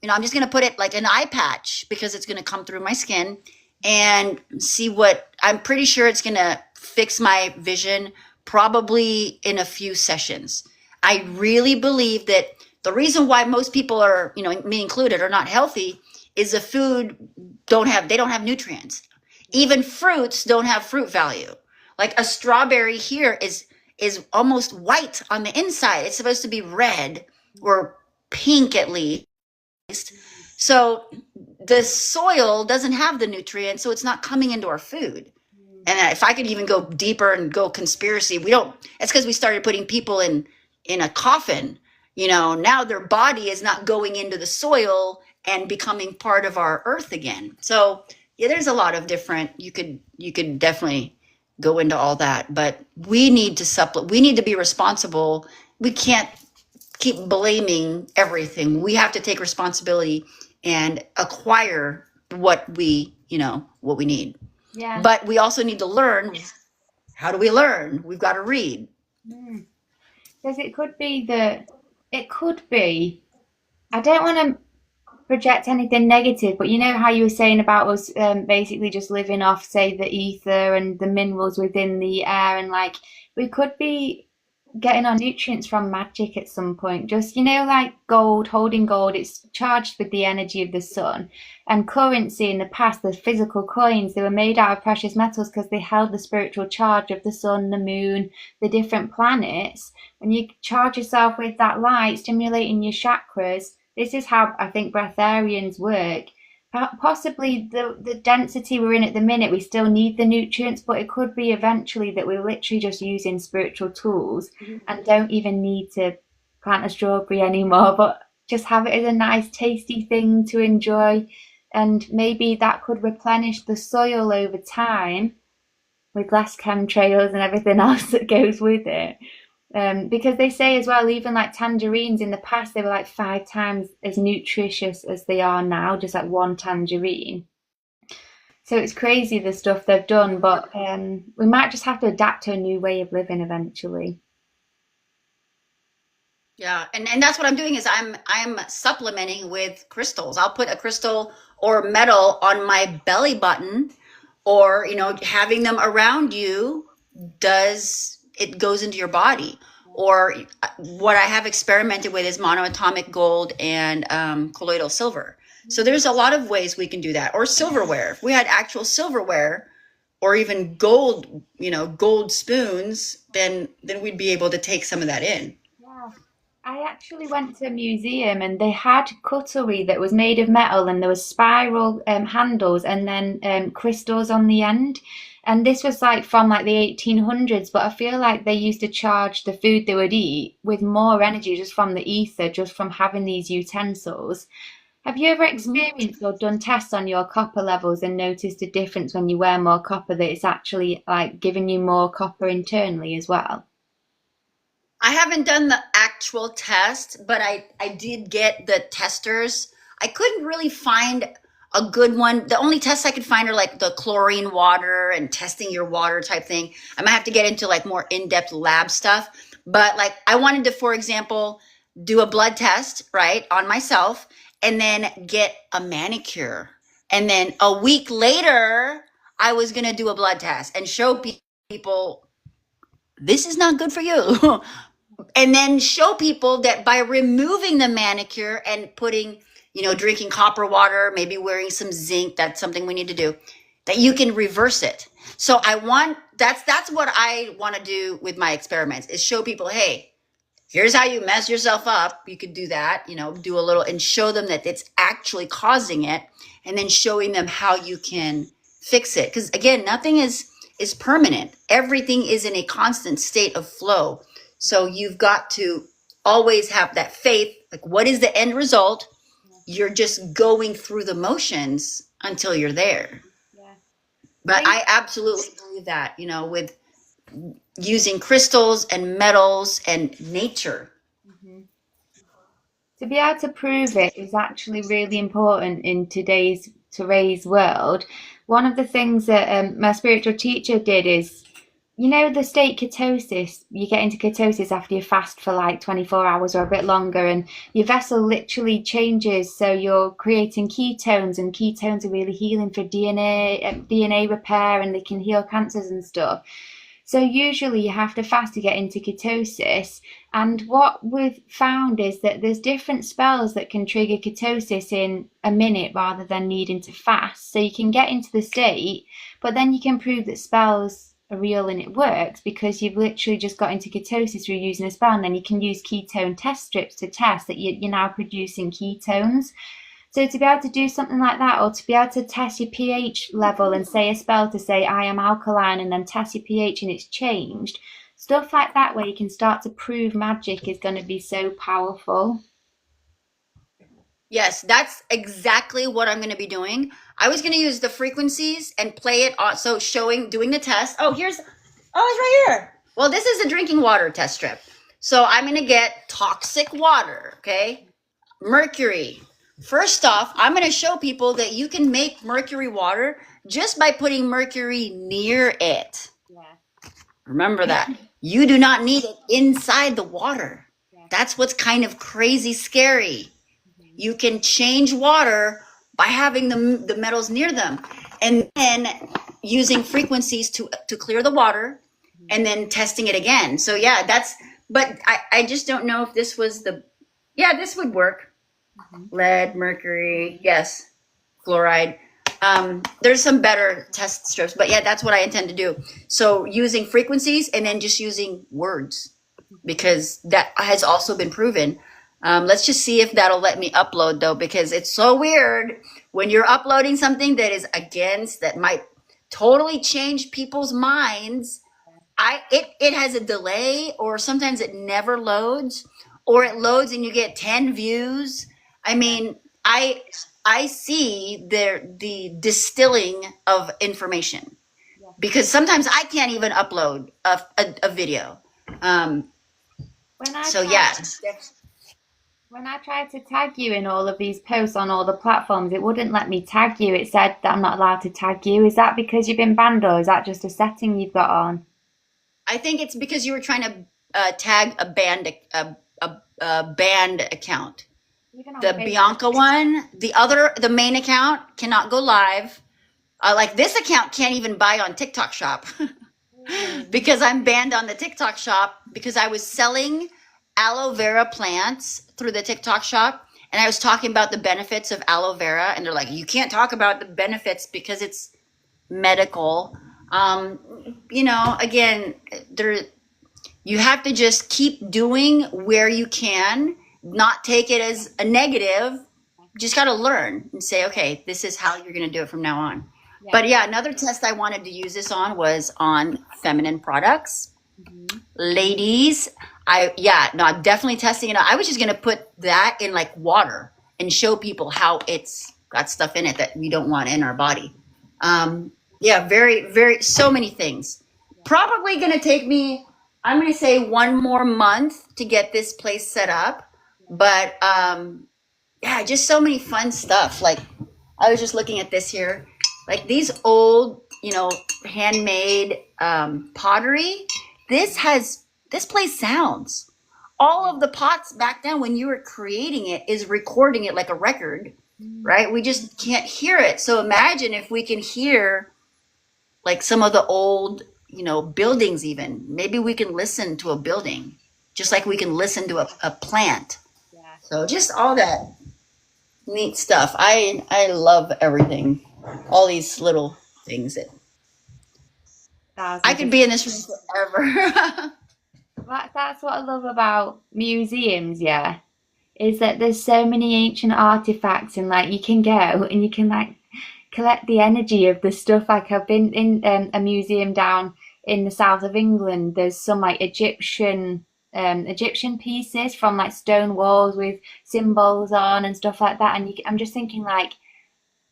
S2: I'm just going to put it like an eye patch because it's going to come through my skin and see what I'm pretty sure it's going to fix my vision probably in a few sessions. I really believe that the reason why most people are, me included, are not healthy is the food they don't have nutrients. Even fruits don't have fruit value. Like a strawberry here is almost white on the inside. It's supposed to be red or pink at least. So the soil doesn't have the nutrients, so it's not coming into our food. And if I could even go deeper and go conspiracy, it's because we started putting people in a coffin. Now their body is not going into the soil and becoming part of our earth again. So yeah, there's a lot of different, you could definitely go into all that, but we need to be responsible. We can't keep blaming everything. We have to take responsibility and acquire what we need.
S1: Yeah.
S2: But we also need to learn. How do we learn? We've got to read.
S1: Because it could be, I don't want to project anything negative, but you know how you were saying about us basically just living off, say, the ether and the minerals within the air, and like we could be getting our nutrients from magic at some point. Just, like gold, holding gold, it's charged with the energy of the sun. And currency in the past, the physical coins, they were made out of precious metals because they held the spiritual charge of the sun, the moon, the different planets. When you charge yourself with that light, stimulating your chakras, this is how I think breatharians work. Possibly the density we're in at the minute, we still need the nutrients, but it could be eventually that we're literally just using spiritual tools and don't even need to plant a strawberry anymore, but just have it as a nice tasty thing to enjoy. And maybe that could replenish the soil over time with less chemtrails and everything else that goes with it. Because they say as well, even like tangerines in the past, they were like 5 times as nutritious as they are now, just like one tangerine. So it's crazy the stuff they've done, but we might just have to adapt to a new way of living eventually.
S2: Yeah, and that's what I'm doing is I'm supplementing with crystals. I'll put a crystal or metal on my belly button, or having them around you does it goes into your body. Or what I have experimented with is monoatomic gold and colloidal silver. So there's a lot of ways we can do that. Or silverware. If we had actual silverware, or even gold spoons, then we'd be able to take some of that in.
S1: Yeah. I actually went to a museum and they had cutlery that was made of metal and there was spiral handles and then crystals on the end. And this was like from like the 1800s, but I feel like they used to charge the food they would eat with more energy just from the ether, just from having these utensils. Have you ever
S2: Mhm.
S1: experienced or done tests on your copper levels and noticed a difference when you wear more copper that it's actually like giving you more copper internally as well?
S2: I haven't done the actual test, but I did get the testers. I couldn't really find a good one. The only tests I could find are like the chlorine water and testing your water type thing. I might have to get into like more in-depth lab stuff. But like I wanted to, for example, do a blood test, right, on myself and then get a manicure. And then a week later, I was going to do a blood test and show people this is not good for you. And then show people that by removing the manicure and putting, drinking copper water, maybe wearing some zinc, that's something we need to do, that you can reverse it. So that's what I want to do with my experiments is show people, hey, here's how you mess yourself up. You could do that, do a little and show them that it's actually causing it, and then showing them how you can fix it. Because again, nothing is permanent. Everything is in a constant state of flow. So you've got to always have that faith. Like, what is the end result? You're just going through the motions until you're there.
S1: Yeah. I
S2: But
S1: think
S2: I absolutely believe that, with using crystals and metals and nature.
S1: mhm. To be able to prove it is actually really important in today's world. One of the things that my spiritual teacher did is, you know, the state ketosis. You get into ketosis after you fast for like 24 hours or a bit longer, and your vessel literally changes. So you're creating ketones, and ketones are really healing for DNA repair, and they can heal cancers and stuff. So usually you have to fast to get into ketosis. And what we've found is that there's different spells that can trigger ketosis in a minute rather than needing to fast. So you can get into the state, but then you can prove that spells are real and it works because you've literally just got into ketosis through using a spell. And then you can use ketone test strips to test that you're now producing ketones. So to be able to do something like that, or to be able to test your pH level and say a spell to say I am alkaline, and then test your pH and it's changed, stuff like that, where you can start to prove magic, is going to be so powerful.
S2: Yes, that's exactly what I'm going to be doing. I was going to use the frequencies and play it on, so doing the test. It's right here. Well, this is a drinking water test strip. So I'm going to get toxic water, okay? Mercury. First off, I'm going to show people that you can make mercury water just by putting mercury near it.
S1: Yeah,
S2: Remember that. You do not need it inside the water.
S1: yeah.
S2: That's what's kind of crazy scary.
S1: Mhm.
S2: You can change water by having the metals near them, and then using frequencies to clear the water, and then testing it again. So yeah, but I just don't know if this was yeah, this would work.
S1: Mhm.
S2: Lead, mercury, yes, fluoride. There's some better test strips, but yeah, that's what I intend to do. So using frequencies and then just using words, because that has also been proven. Let's just see if that'll let me upload though, because it's so weird when you're uploading something that might totally change people's minds. It has a delay, or sometimes it never loads, or it loads and you get 10 views. I
S1: Yeah,
S2: mean, I see the distilling of information,
S1: yeah.
S2: because sometimes I can't even upload a video. Um,
S1: When I
S2: so
S1: tried
S2: yeah.
S1: when I tried to tag you in all of these posts on all the platforms, it wouldn't let me tag you. It said that I'm not allowed to tag you. Is that because you've been banned, or is that just a setting you've got on?
S2: I think it's because you were trying to tag a band account.
S1: Even on
S2: The
S1: Facebook.
S2: Bianca one, the main account cannot go live. Like this account can't even buy on TikTok Shop
S1: Really?
S2: because I'm banned on the TikTok Shop because I was selling aloe vera plants through the TikTok Shop, and I was talking about the benefits of aloe vera, and they're like, you can't talk about the benefits because it's medical. Again, there You have to just keep doing where you can, not take it as a negative. Just got to learn and say, okay, this is how you're going to do it from now on.
S1: Yeah.
S2: But yeah, another test I wanted to use this on was on feminine products.
S1: Mhm.
S2: Ladies, I'm definitely testing it out. I was just going to put that in like water and show people how it's got stuff in it that we don't want in our body. Yeah, very, very, so many things. Probably going to take me, I'm going to say 1 more month to get this place set up. But yeah, just so many fun stuff. Like I was just looking at this here, like these old, handmade pottery. This plays sounds. All of the pots back then when you were creating it is recording it like a record, right? We just can't hear it. So imagine if we can hear like some of the old, buildings even. Maybe we can listen to a building just like we can listen to a plant.
S1: Yeah.
S2: So just all that neat stuff. I love everything. All these little things that I
S1: Thousands
S2: could
S1: of.
S2: be in this room forever.
S1: That's what I love about museums, yeah, is that there's so many ancient artifacts and like you can go and you can like collect the energy of the stuff. Like I've been in a museum down in the south of England. There's some like Egyptian pieces from like stone walls with symbols on and stuff like that. And I'm just thinking like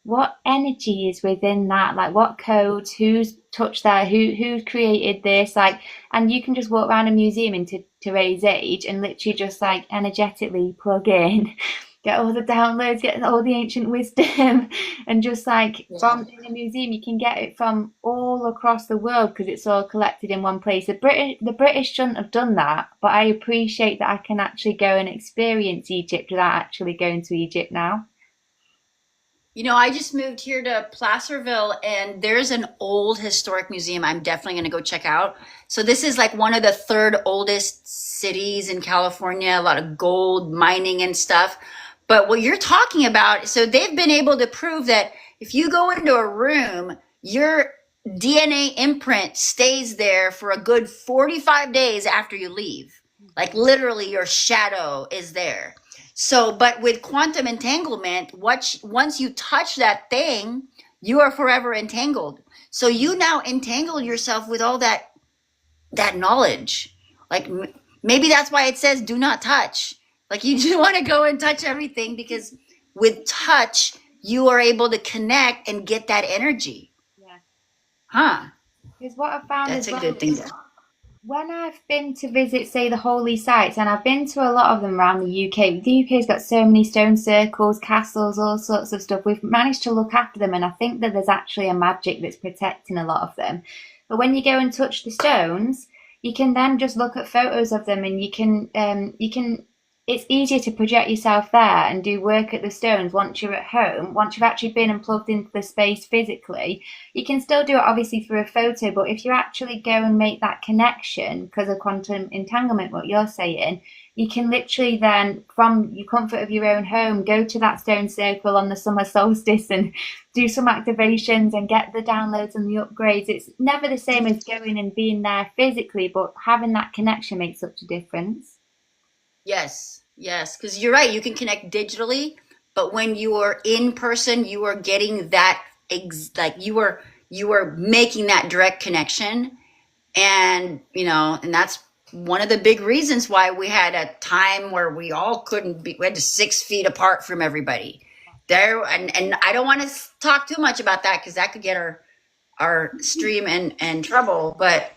S1: what energy is within that, like what codes, who's touched that, who's created this, like, and you can just walk around a museum into today's age and literally just like energetically plug in, get all the downloads, get all the ancient wisdom, and just like
S2: Yeah.
S1: from in a museum you can get it from all across the world because it's all collected in one place. The British shouldn't have done that, but I appreciate that I can actually go and experience Egypt without actually going to Egypt now.
S2: I just moved here to Placerville and there's an old historic museum I'm definitely going to go check out. So this is like one of the third oldest cities in California, a lot of gold mining and stuff. But what you're talking about, so they've been able to prove that if you go into a room, your DNA imprint stays there for a good 45 days after you leave. Like literally your shadow is there. So, but with quantum entanglement, once you touch that thing, you are forever entangled. So you now entangle yourself with all that knowledge. Like maybe that's why it says do not touch. Like you just want to go and touch everything because with touch, you are able to connect and get that energy.
S1: Yeah.
S2: Huh?
S1: Because what I found
S2: That's
S1: as
S2: a
S1: well
S2: good thing.
S1: is when I've been to visit, say, the holy sites, and I've been to a lot of them around the UK. The UK's got so many stone circles, castles, all sorts of stuff. We've managed to look after them, and I think that there's actually a magic that's protecting a lot of them. But when you go and touch the stones, you can then just look at photos of them, and you can. It's easier to project yourself there and do work at the stones once you're at home. Once you've actually been and plugged into the space physically, you can still do it obviously through a photo, but if you actually go and make that connection because of quantum entanglement, what you're saying, you can literally then, from your comfort of your own home, go to that stone circle on the summer solstice and do some activations and get the downloads and the upgrades. It's never the same as going and being there physically, but having that connection makes such a difference.
S2: Yes, yes, because you're right. You can connect digitally, but when you are in person, you are getting that like you are making that direct connection, and and that's one of the big reasons why we had a time where we all couldn't be. We had to 6 feet apart from everybody there, and I don't want to talk too much about that because that could get our stream in trouble, but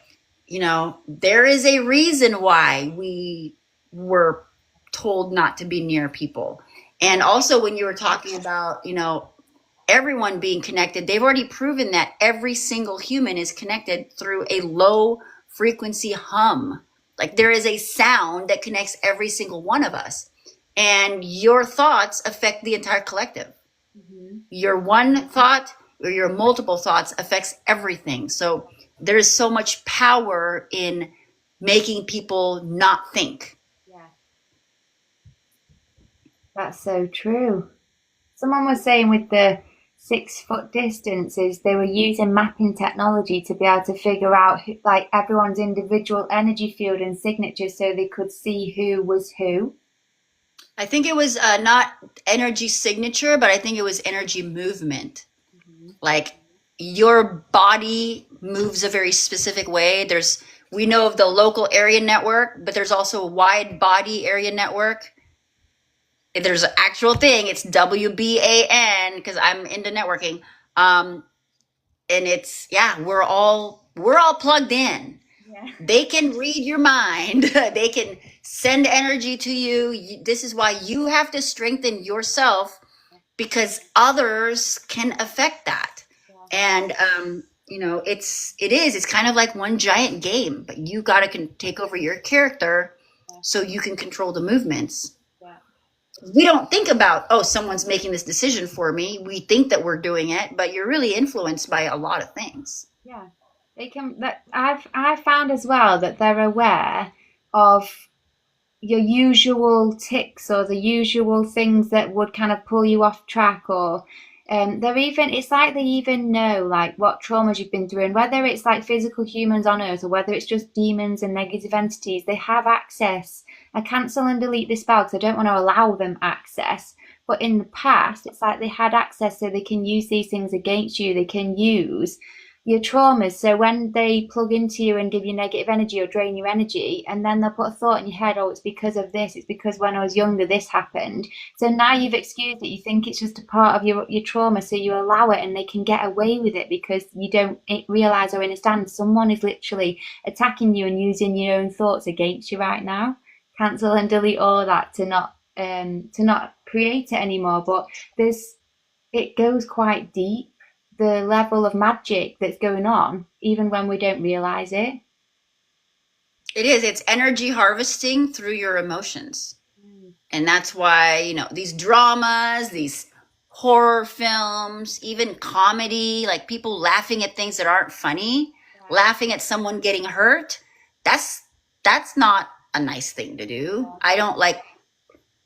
S2: there is a reason why we were told not to be near people. And also when you were talking about, everyone being connected, they've already proven that every single human is connected through a low frequency hum. Like there is a sound that connects every single one of us. And your thoughts affect the entire collective.
S1: Mhm.
S2: Your one thought or your multiple thoughts affects everything. So there's so much power in making people not think.
S1: Yeah, that's so true. Someone was saying with the 6 foot distances, they were using mapping technology to be able to figure out like everyone's individual energy field and signature so they could see who was who.
S2: I think it was not energy signature, but I think it was energy movement. Like your body moves a very specific way. We know of the local area network, but there's also a wide body area network. There's an actual thing. It's WBAN because I'm into networking. And it's, yeah, we're all plugged in.
S1: Yeah.
S2: They can read your mind. They can send energy to you. This is why you have to strengthen yourself because others can affect that. And it's kind of like one giant game, but you got to take over your character so you can control the movements.
S1: Yeah.
S2: We don't think about, oh, someone's making this decision for me. We think that we're doing it, but you're really influenced by a lot of things.
S1: Yeah. They can that I've found as well that they're aware of your usual ticks or the usual things that would kind of pull you off track, or it's like they even know like what traumas you've been through, and whether it's like physical humans on earth or whether it's just demons and negative entities, they have access. I cancel and delete this spell because I don't want to allow them access, but in the past it's like they had access so they can use these things against you. They can use your traumas. So when they plug into you and give you negative energy or drain your energy, and then they'll put a thought in your head, oh, it's because of this, it's because when I was younger this happened. So now you've excused it, you think it's just a part of your trauma, so you allow it, and they can get away with it because you don't realize or understand someone is literally attacking you and using your own thoughts against you right now. Cancel and delete all that to not create it anymore. But it goes quite deep, the level of magic that's going on, even when we don't realize it.
S2: It is. It's energy harvesting through your emotions. And that's why, these dramas, these horror films, even comedy, like people laughing at things that aren't funny, laughing at someone getting hurt, that's not a nice thing to do. I don't like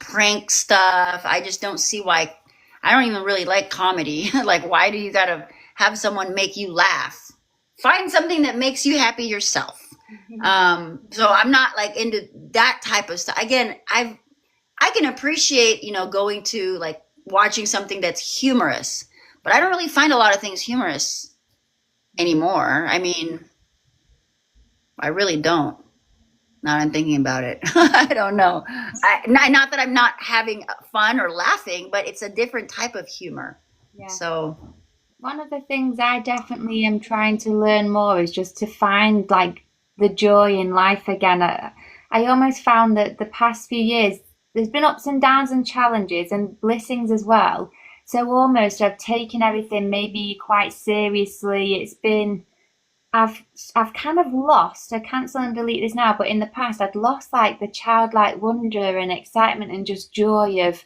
S2: prank stuff. I just don't see why. I don't even really like comedy. Like, why do you gotta have someone make you laugh? Find something that makes you happy yourself. So I'm not like into that type of stuff. Again, I can appreciate, going to like watching something that's humorous, but I don't really find a lot of things humorous anymore. I mean, I really don't. Now I'm thinking about it. I don't know. Not that I'm not having fun or laughing, but it's a different type of humor.
S1: Yeah.
S2: So
S1: one of the things I definitely am trying to learn more is just to find like the joy in life again. I almost found that the past few years there's been ups and downs and challenges and blessings as well. So almost I've taken everything maybe quite seriously. I've kind of lost. I cancel and delete this now, but in the past I'd lost like the childlike wonder and excitement and just joy of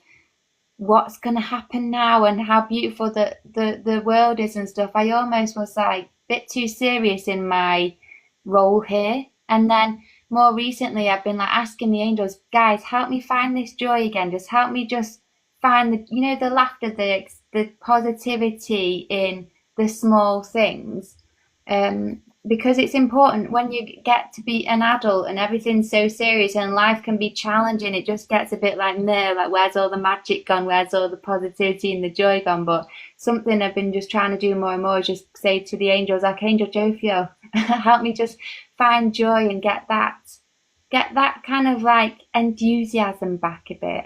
S1: what's going to happen now and how beautiful the world is and stuff. I almost was like a bit too serious in my role here. And then more recently I've been like asking the angels, guys, help me find this joy again. Just help me just find the laughter, the positivity in the small things. Because it's important when you get to be an adult and everything's so serious and life can be challenging. It just gets a bit like, no, like where's all the magic gone? Where's all the positivity and the joy gone? But something I've been just trying to do more and more is just say to the angels, Archangel Jophiel, help me just find joy and get that kind of like enthusiasm back a bit.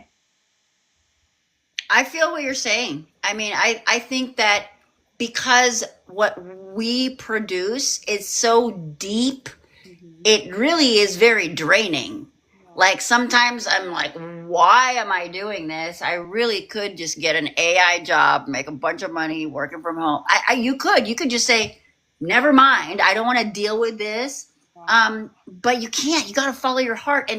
S2: I feel what you're saying. I mean, I think that because what we produce is so deep, it really is very draining. Like sometimes I'm like, why am I doing this? I really could just get an AI job, make a bunch of money working from home. You could just say, never mind. I don't want to deal with this. But you can't. You got to follow your heart,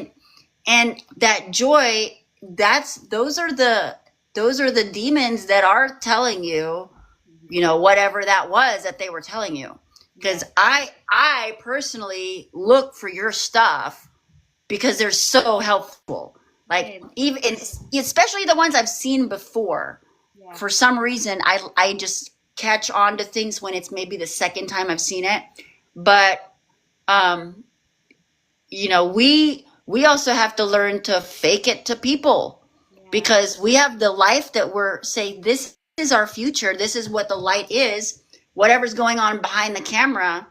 S2: and that joy. Those are the demons that are telling you, whatever that was that they were telling you. Because I personally look for your stuff because they're so helpful. Like even especially the ones I've seen before. For some reason, I just catch on to things when it's maybe the second time I've seen it. But um, we also have to learn to fake it to people,
S1: yeah,
S2: because we have the life that we're saying, this is our future, this is what the light is. Whatever's going on behind the camera,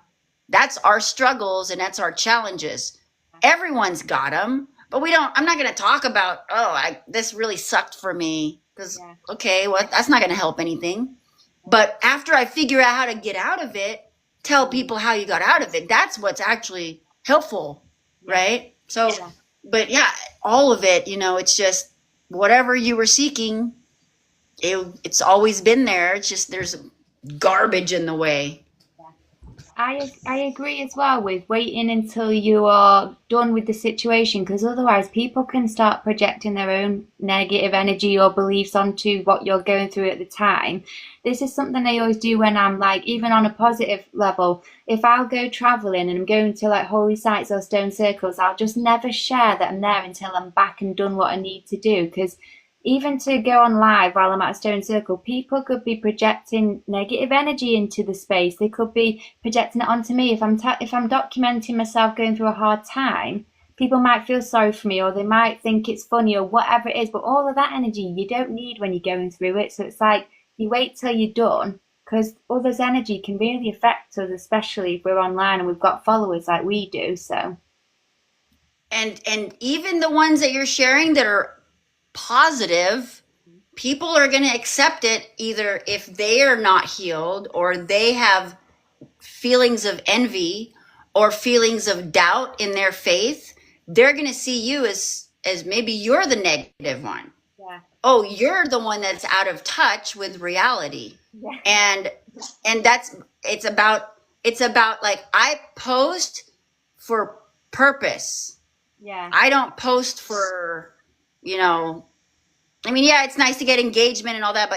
S2: that's our struggles and that's our challenges. Everyone's got them, but we don't. I'm not going to talk about, oh, this really sucked for me, because
S1: yeah,
S2: okay, well, that's not going to help anything. But after I figure out how to get out of it, tell people how you got out of it. That's what's actually helpful,
S1: yeah,
S2: right? So,
S1: yeah.
S2: but yeah, all of it, it's just whatever you were seeking, it's always been there. It's just there's garbage in the way.
S1: I agree as well with waiting until you are done with the situation, because otherwise people can start projecting their own negative energy or beliefs onto what you're going through at the time. This is something I always do when I'm like, even on a positive level, if I'll go traveling and I'm going to like holy sites or stone circles, I'll just never share that I'm there until I'm back and done what I need to do, because even to go on live while I'm at a stone circle, people could be projecting negative energy into the space. They could be projecting it onto me. If I'm documenting myself going through a hard time, people might feel sorry for me, or they might think it's funny, or whatever it is. But all of that energy you don't need when you're going through it. So it's like you wait till you're done, because others' energy can really affect us, especially if we're online and we've got followers like we do. So
S2: And even the ones that you're sharing that are positive, people are going to accept it, either if they are not healed or they have feelings of envy or feelings of doubt in their faith. They're going to see you as maybe you're the negative one.
S1: yeah,
S2: Oh, you're the one that's out of touch with reality.
S1: yeah,
S2: and and that's it's about like, I post for purpose.
S1: yeah,
S2: I don't post for, you know I mean, yeah, it's nice to get engagement and all that,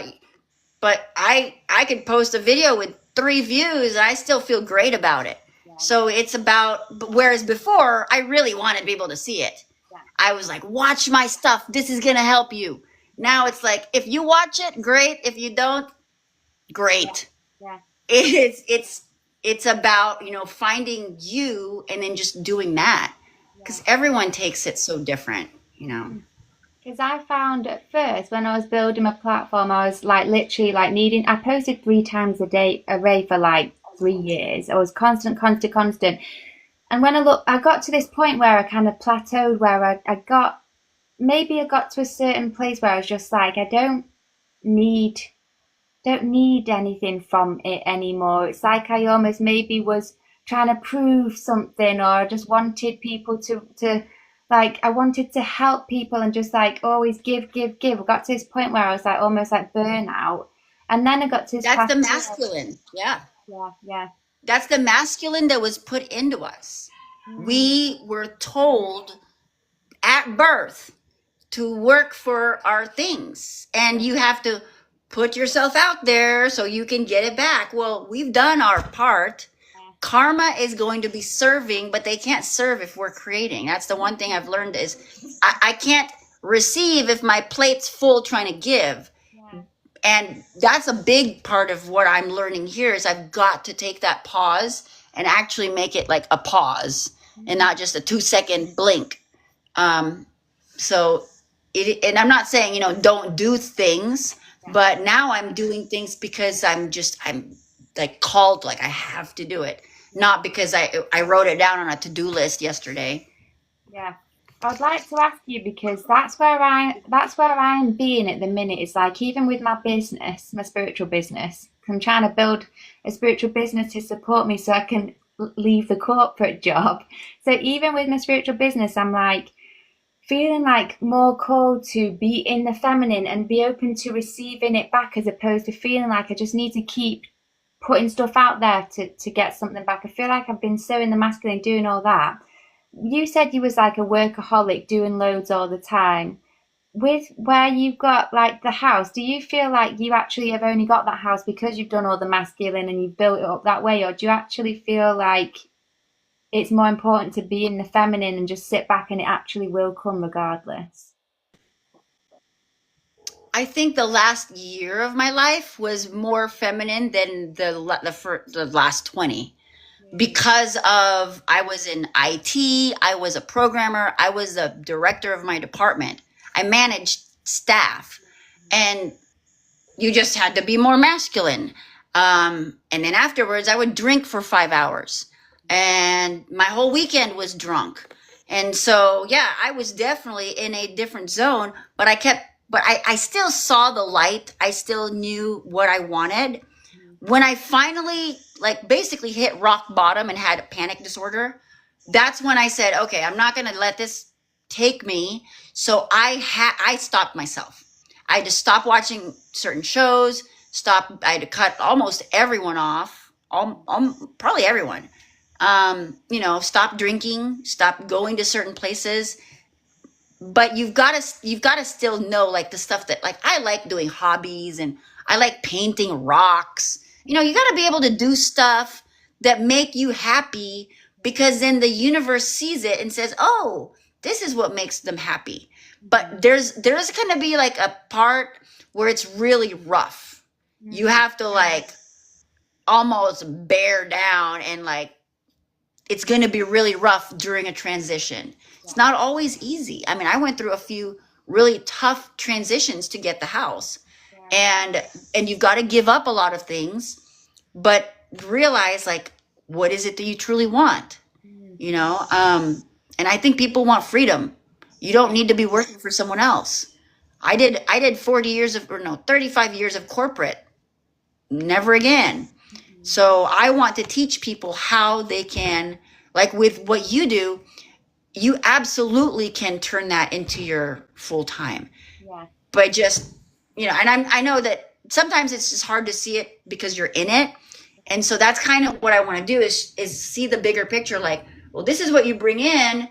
S2: but I could post a video with 3 views and I still feel great about it.
S1: yeah,
S2: So it's about, whereas before I really wanted people to see it.
S1: yeah,
S2: I was like, watch my stuff. This is gonna help you.
S1: yeah,
S2: Now it's like, if you watch it, great. If you don't,
S1: yeah,
S2: great.
S1: yeah,
S2: It's about, finding you and then just doing that,
S1: yeah.
S2: because everyone takes it so different.
S1: Because I found at first when I was building my platform, I was like literally like needing, I posted 3 times a day, a day for like 3 years. I was constant, constant, constant. And when I got to this point where I kind of plateaued, where maybe I got to a certain place where I was just like, I need, don't need anything from it anymore. It's like I almost maybe was trying to prove something, or I just wanted people to like, I wanted to help people and just like always give, give, give. I got to this point where I was like almost like burnout. And then I got to this
S2: That's the
S1: plateau.
S2: masculine. Yeah.
S1: Yeah, yeah.
S2: That's the masculine that was put into us.
S1: Mm,
S2: We were told at birth to work for our things, and
S1: yeah,
S2: you have to put yourself out there so you can get it back. Well, we've done our part.
S1: yeah.
S2: Karma is going to be serving, but they can't serve if we're creating. That's the one thing I've learned is I can't receive if my plate's full trying to give.
S1: Yeah.
S2: And that's a big part of what I'm learning here is I've got to take that pause and actually make it like a pause and
S1: Mm,
S2: not just a 2-second blink. um, so and I'm not saying, don't do things,
S1: yeah,
S2: but now I'm doing things because I'm like called, like I have to do it,
S1: yeah,
S2: not because I wrote it down on a to-do list yesterday.
S1: yeah. I'd like to ask you, because that's where I'm being at the minute. It's like even with my business, my spiritual business, I'm trying to build a spiritual business to support me so I can leave the corporate job. So even with my spiritual business, I'm like feeling like more called to be in the feminine and be open to receiving it back, as opposed to feeling like I just need to keep putting stuff out there to get something back. I feel like I've been so in the masculine doing all that. You said you was like a workaholic doing loads all the time. With where you've got like the house, do you feel like you actually have only got that house because you've done all the masculine and you've built it up that way, or do you actually feel like it's more important to be in the feminine and just sit back and it actually will come regardless?
S2: I think the last year of my life was more feminine than the last 20 because of I was in IT, I was a programmer, I was a director of my department. I managed staff, and you just had to be more masculine. And then afterwards, I would drink for 5 hours, and my whole weekend was drunk. And so, yeah, I was definitely in a different zone, but I still saw the light. I still knew what I wanted. When I finally, like, basically hit rock bottom and had a panic disorder, that's when I said, okay, I'm not going to let this take me. So I stopped myself. I had to stop watching certain shows, I had to cut almost everyone off, probably everyone. Stop drinking, stop going to certain places. But you've got to still know, like, the stuff that, like, I like doing hobbies, and I like painting rocks. You got to be able to do stuff that make you happy, because then the universe sees it and says, oh, this is what makes them happy. But there's going to be like a part where it's really rough. You have to, like, almost bear down, and, like, it's going to be really rough during a transition. It's not always easy. I mean, I went through a few really tough transitions to get the house. And you've got to give up a lot of things, but realize, like, what is it that you truly want? And I think people want freedom. You don't need to be working for someone else. I did 35 years of corporate. Never again. So I want to teach people how they can, like, with what you do, you absolutely can turn that into your full time.
S1: Yeah.
S2: But just, and I know that sometimes it's just hard to see it because you're in it. And so that's kind of what I want to do is see the bigger picture. Like, well, this is what you bring in,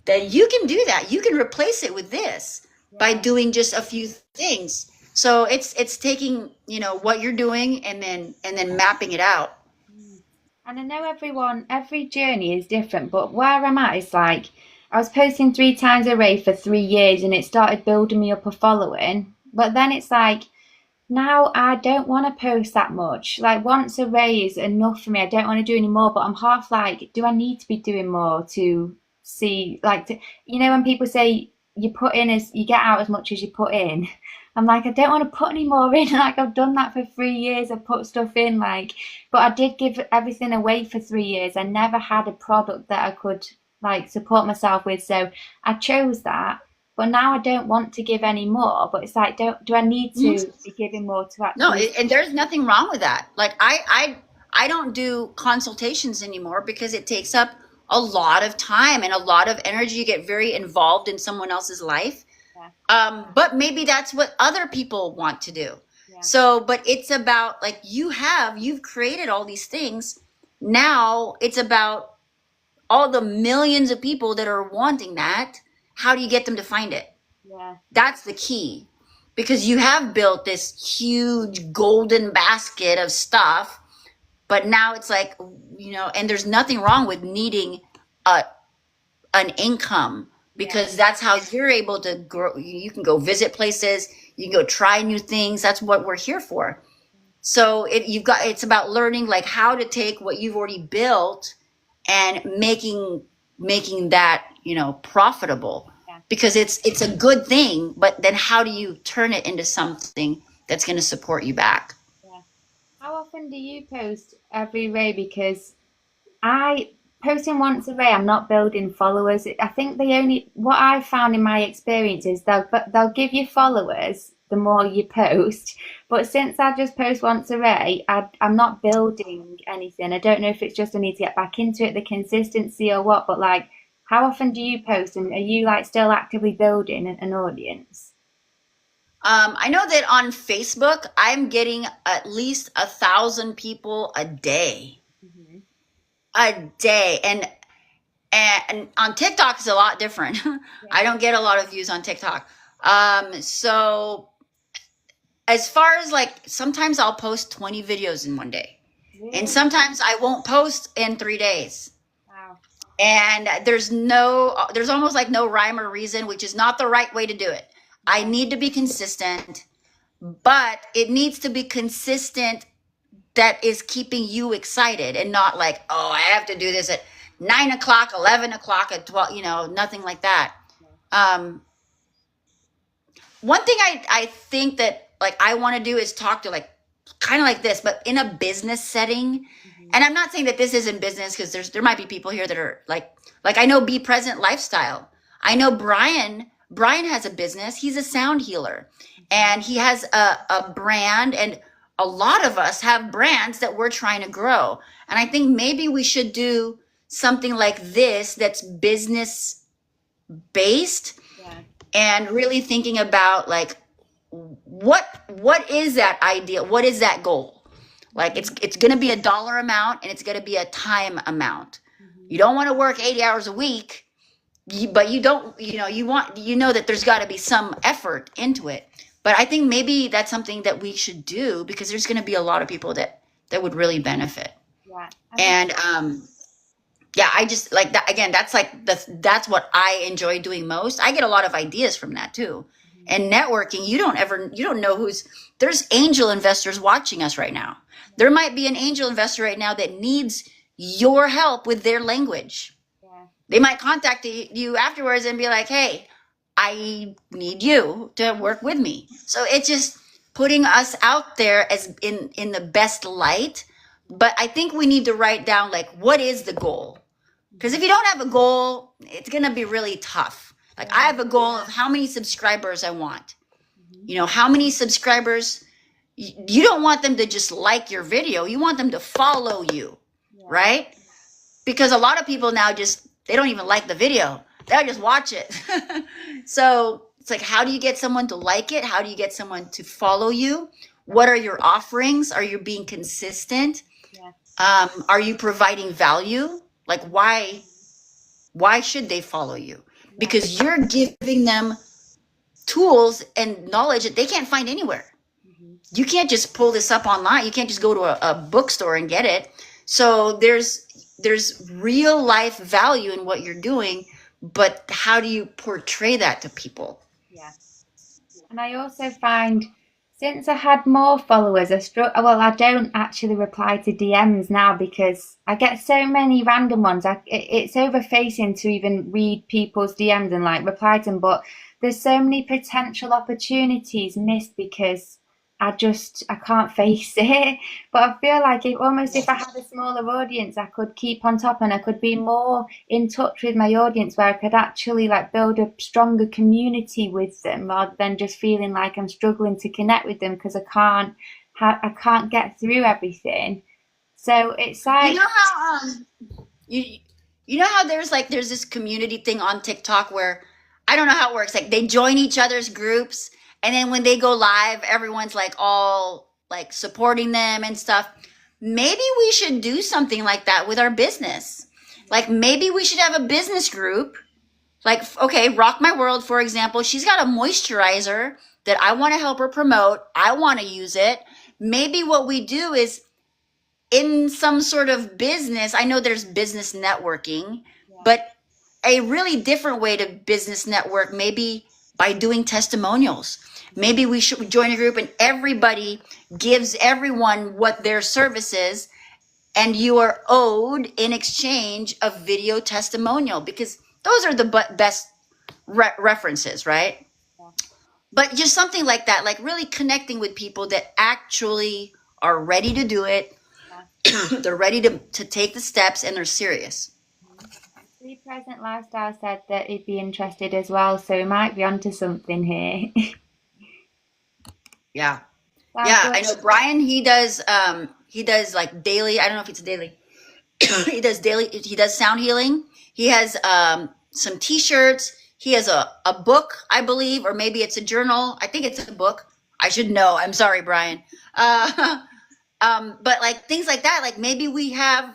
S2: then you can do that. You can replace it with this by doing just a few things. So it's taking, what you're doing and then mapping it out.
S1: And I know every journey is different, but where I'm at is like, I was posting 3 times a day for 3 years, and it started building me up a following. But then it's like, now I don't want to post that much. Like, once a day is enough for me. I don't want to do any more, but I'm half like, do I need to be doing more to see, like, when people say you get out as much as you put in. I'm like, I don't want to put any more in. Like, I've done that for 3 years. I've put stuff in, like, but I did give everything away for 3 years. I never had a product that I could, like, support myself with. So I chose that. But now I don't want to give any more. But it's like, do I need to be giving more to actually?
S2: No, and there's nothing wrong with that. Like, I don't do consultations anymore because it takes up a lot of time and a lot of energy. You get very involved in someone else's life. But maybe that's what other people want to do. Yeah. So, but it's about, like, you've created all these things. Now it's about all the millions of people that are wanting that. How do you get them to find it?
S1: Yeah.
S2: That's the key, because you have built this huge golden basket of stuff, but now it's like, and there's nothing wrong with needing an income, because that's how you're able to grow. You can go visit places, you can go try new things. That's what we're here for. So it's about learning, like, how to take what you've already built and making that, profitable, because it's a good thing, but then how do you turn it into something that's going to support you back?
S1: Yeah. How often do you post every day? Because posting once a day, I'm not building followers. I think what I've found in my experience is they'll give you followers the more you post. But since I just post once a day, I'm not building anything. I don't know if it's just I need to get back into it, the consistency or what, but, like, how often do you post, and are you, like, still actively building an audience?
S2: I know that on Facebook, I'm getting at least 1,000 people a day. A day. And on TikTok is a lot different. Yeah. I don't get a lot of views on TikTok. So as far as, like, sometimes I'll post 20 videos in one day. Really? And sometimes I won't post in 3 days.
S1: Wow.
S2: And there's almost like no rhyme or reason, which is not the right way to do it. I need to be consistent, but it needs to be consistent that is keeping you excited and not like, oh, I have to do this at 9 o'clock, 11 o'clock, at 12, nothing like that. One thing I think that like I want to do is talk to like kind of like this, but in a business setting. And I'm not saying that this isn't business, because there might be people here that are like I know Be Present Lifestyle. I know Brian has a business. He's a sound healer, and he has a brand, and a lot of us have brands that we're trying to grow. And I think maybe we should do something like this that's business based, and really thinking about like what is that ideal? What is that goal? Like it's going to be a dollar amount, and it's going to be a time amount. You don't want to work 80 hours a week, but you don't, you know that there's got to be some effort into it. But I think maybe that's something that we should do, because there's going to be a lot of people that would really benefit.
S1: Yeah.
S2: And yeah, I just like that. Again, that's what I enjoy doing most. I get a lot of ideas from that too. And networking, you don't know there's angel investors watching us right now. There might be an angel investor right now that needs your help with their language.
S1: Yeah.
S2: They might contact you afterwards and be like, hey, I need you to work with me. So it's just putting us out there as in the best light. But I think we need to write down like, what is the goal? Because if you don't have a goal, it's going to be really tough. Like I have a goal of how many subscribers I want. How many subscribers. You don't want them to just like your video. You want them to follow you, right? Because a lot of people now they don't even like the video. They'll just watch it. So it's like, how do you get someone to like it? How do you get someone to follow you? What are your offerings? Are you being consistent?
S1: Yeah.
S2: Are you providing value? Like why should they follow you? Because you're giving them tools and knowledge that they can't find anywhere. You can't just pull this up online. You can't just go to a bookstore and get it. So there's real life value in what you're doing, but how do you portray that to people?
S1: Yeah. And I also find, since I had more followers, I don't actually reply to DMs now, because I get so many random ones. It's overfacing to even read people's DMs and like reply to them, but there's so many potential opportunities missed because I can't face it. But I feel like if I had a smaller audience, I could keep on top, and I could be more in touch with my audience, where I could actually like build a stronger community with them, rather than just feeling like I'm struggling to connect with them because I can't get through everything. So it's like,
S2: you know how there's this community thing on TikTok where I don't know how it works. Like they join each other's groups, and then when they go live, everyone's like all like supporting them and stuff. Maybe we should do something like that with our business. Like maybe we should have a business group. Like, okay, Rock My World, for example, she's got a moisturizer that I want to help her promote. I want to use it. Maybe what we do is, in some sort of business, I know there's business networking, but a really different way to business network, maybe by doing testimonials. Maybe we should join a group and everybody gives everyone what their service is, and you are owed in exchange a video testimonial, because those are the best references, right?
S1: Yeah.
S2: But just something like that, like really connecting with people that actually are ready to do it. Yeah. They're ready to take the steps, and they're serious.
S1: Be Present Lifestyle said that he'd be interested as well, so we might be onto something here.
S2: Yeah. Yeah, I know Brian, he does like daily, I don't know if it's daily. He does sound healing. He has some t-shirts. He has a book, I believe, or maybe it's a journal. I think it's a book. I should know. I'm sorry, Brian. But like things like that, like maybe we have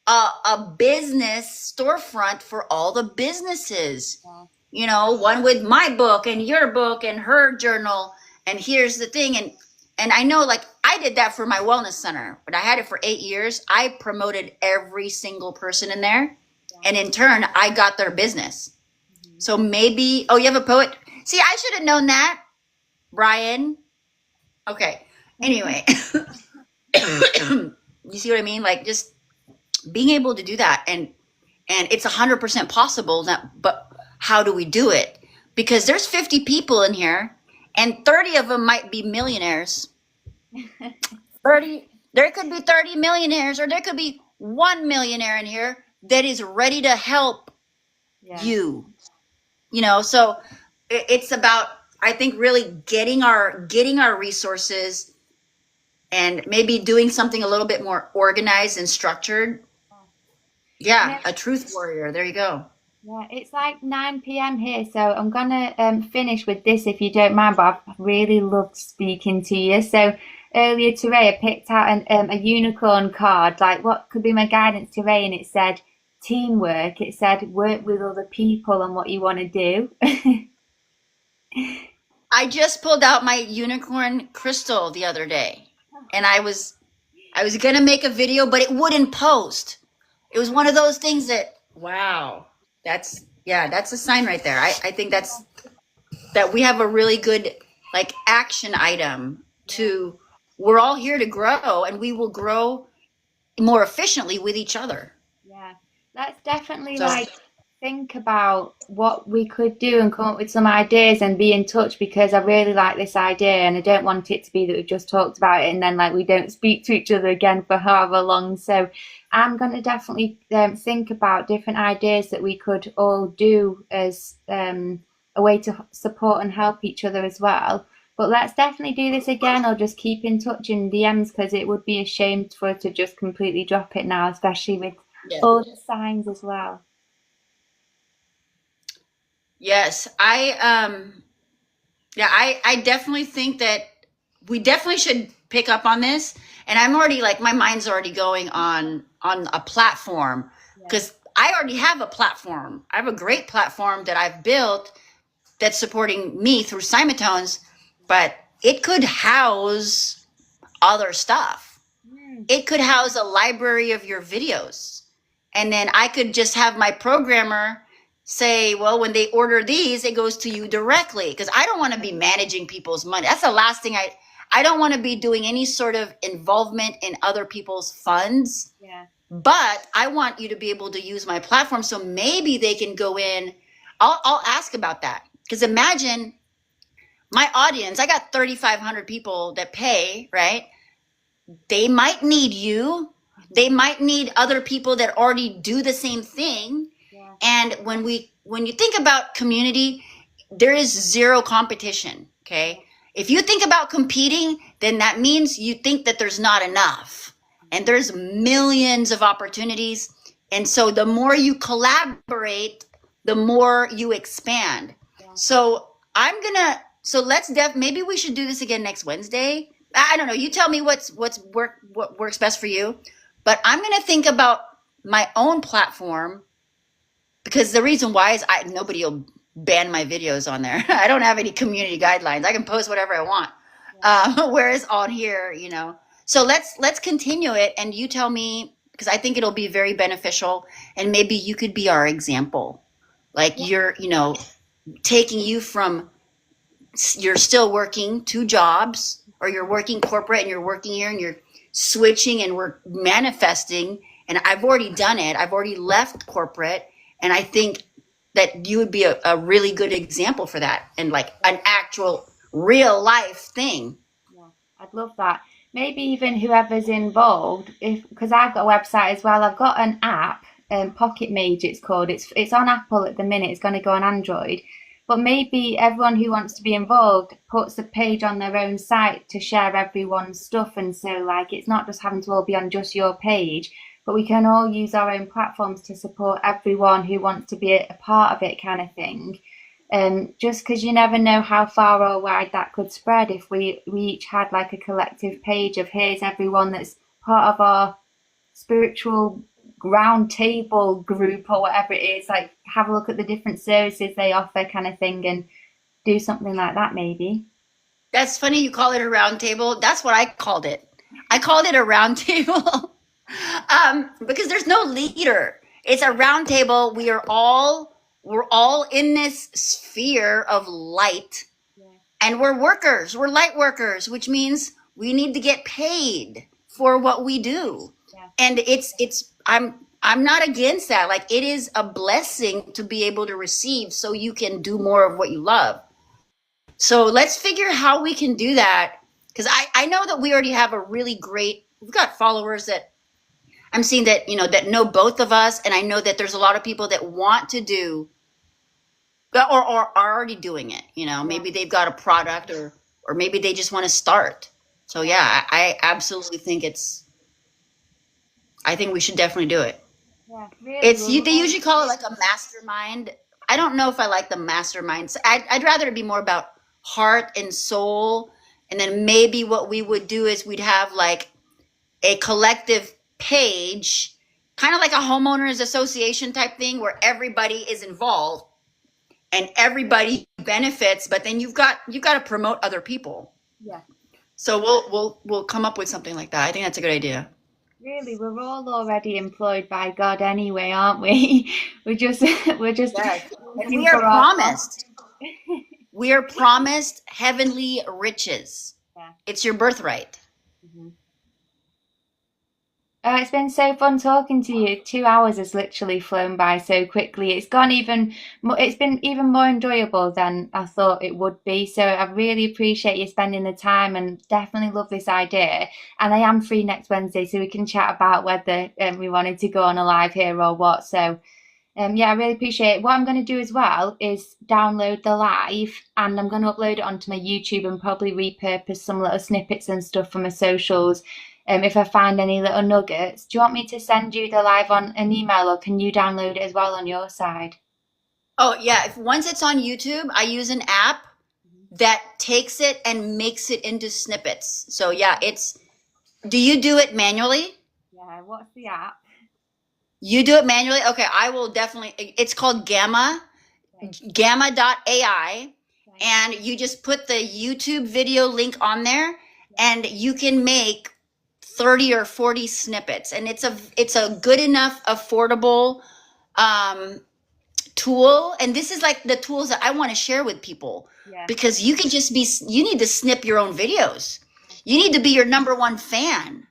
S2: a business storefront for all the businesses. Yeah. One with my book and your book and her journal. And here's the thing. And I know, like, I did that for my wellness center, but I had it for 8 years. I promoted every single person in there. Yeah. And in turn, I got their business. Mm-hmm. So maybe, oh, you have a poet? See, I should have known that, Brian. Okay. Anyway, you see what I mean? Like just being able to do that, and it's 100% possible. But how do we do it? Because there's 50 people in here, and 30 of them might be millionaires. 30, there could be 30 millionaires, or there could be 1 millionaire in here that is ready to help
S1: Yeah.
S2: you. So it's about, I think, really getting our resources and maybe doing something a little bit more organized and structured. Yeah, a truth warrior. There you go.
S1: Yeah, it's like 9 p.m. here, so I'm gonna finish with this if you don't mind, but I've really loved speaking to you. So earlier today, I picked out a unicorn card, like what could be my guidance today, and it said teamwork. It said work with other people on what you want to do.
S2: I just pulled out my unicorn crystal the other day, and I was gonna make a video, but it wouldn't post. It was one of those things that, wow, that's a sign right there. I think that we have a really good like action item to, we're all here to grow, and we will grow more efficiently with each other.
S1: Yeah, let's definitely
S2: So
S1: like think about what we could do and come up with some ideas and be in touch because I really like this idea and I don't want it to be that we've just talked about it and then like we don't speak to each other again for however long. So I'm going to definitely think about different ideas that we could all do as a way to support and help each other as well. But let's definitely do this again or just keep in touch in DMs because it would be a shame for us to just completely drop it now, especially with
S2: yeah.
S1: all the signs as well.
S2: Yes, I definitely think that we definitely should pick up on this. And I'm already like, my mind's already going on a platform
S1: Yeah.
S2: because I already have a platform. I have a great platform that I've built that's supporting me through Simatones, but it could house other stuff. It could house a library of your videos. And then I could just have my programmer say, well, when they order these, it goes to you directly. Because I don't want to be managing people's money. That's the last thing I don't want to be doing any sort of involvement in other people's funds.
S1: Yeah.
S2: But I want you to be able to use my platform so maybe they can go in. I'll ask about that. Because imagine my audience, I got 3,500 people that pay, right? They might need you. They might need other people that already do the same thing.
S1: Yeah.
S2: And when you think about community, there is zero competition. Okay. If you think about competing, then that means you think that there's not enough. And there's millions of opportunities. And so the more you collaborate, the more you expand.
S1: Yeah.
S2: So maybe we should do this again next Wednesday. I don't know. You tell me what works best for you. But I'm going to think about my own platform because the reason why is nobody will ban my videos on there. I don't have any community guidelines. I can post whatever I want.
S1: Yeah.
S2: Whereas on here, So let's continue it, and you tell me because I think it'll be very beneficial, and maybe you could be our example. Like you're taking you from you're still working 2 jobs, or you're working corporate and you're working here and you're switching and we're manifesting. And I've already done it. I've already left corporate. And I think that you would be a really good example for that and like an actual real life thing.
S1: Yeah, I'd love that. Maybe even whoever's involved, because I've got a website as well. I've got an app, Pocket Mage it's called. It's on Apple at the minute. It's going to go on Android. But maybe everyone who wants to be involved puts a page on their own site to share everyone's stuff. And so like it's not just having to all be on just your page, but we can all use our own platforms to support everyone who wants to be a part of it kind of thing. Just because you never know how far or wide that could spread if we each had like a collective page of here's everyone that's part of our spiritual round table group or whatever it is, like have a look at the different services they offer kind of thing and do something like that maybe.
S2: That's funny you call it a round table. That's what I called it. I called it a round table because there's no leader. It's a round table. We are all we're all in this sphere of light, and we're workers. We're light workers, which means we need to get paid for what we do.
S1: Yeah.
S2: And I'm not against that. Like, it is a blessing to be able to receive so you can do more of what you love. So let's figure how we can do that. Because I know that we already have a really great, we've got followers that I'm seeing that, that know both of us. And I know that there's a lot of people that want to do or are already doing it. Maybe they've got a product or maybe they just want to start. So yeah, I absolutely think I think we should definitely do it.
S1: Yeah, really.
S2: They usually call it like a mastermind. I don't know if I like the masterminds. I'd rather it be more about heart and soul. And then maybe what we would do is we'd have like a collective page, kind of like a homeowners association type thing where everybody is involved and everybody benefits, but then you've got to promote other people.
S1: Yeah.
S2: So we'll come up with something like that. I think that's a good idea.
S1: Really, we're all already employed by God anyway, aren't we? we're just
S2: Yes. And we are promised. We are promised heavenly riches.
S1: Yeah.
S2: It's your birthright.
S1: Mm-hmm. Oh, it's been so fun talking to you. 2 hours has literally flown by so quickly. It's been even more enjoyable than I thought it would be. So I really appreciate you spending the time and definitely love this idea. And I am free next Wednesday, so we can chat about whether we wanted to go on a live here or what. So yeah, I really appreciate it. What I'm going to do as well is download the live and I'm going to upload it onto my YouTube and probably repurpose some little snippets and stuff from my socials. If I find any little nuggets. Do you want me to send you the live on an email or can you download it as well on your side?
S2: Oh yeah, once it's on YouTube, I use an app that takes it and makes it into snippets. So yeah, do you do it manually?
S1: Yeah, what's the app?
S2: You do it manually? Okay, I will definitely. It's called Gamma, gamma.ai, and you just put the YouTube video link on there and you can make 30 or 40 snippets, and it's a good enough affordable tool. And this is like the tools that I want to share with people, because you need to snip your own videos. You need to be your number one fan.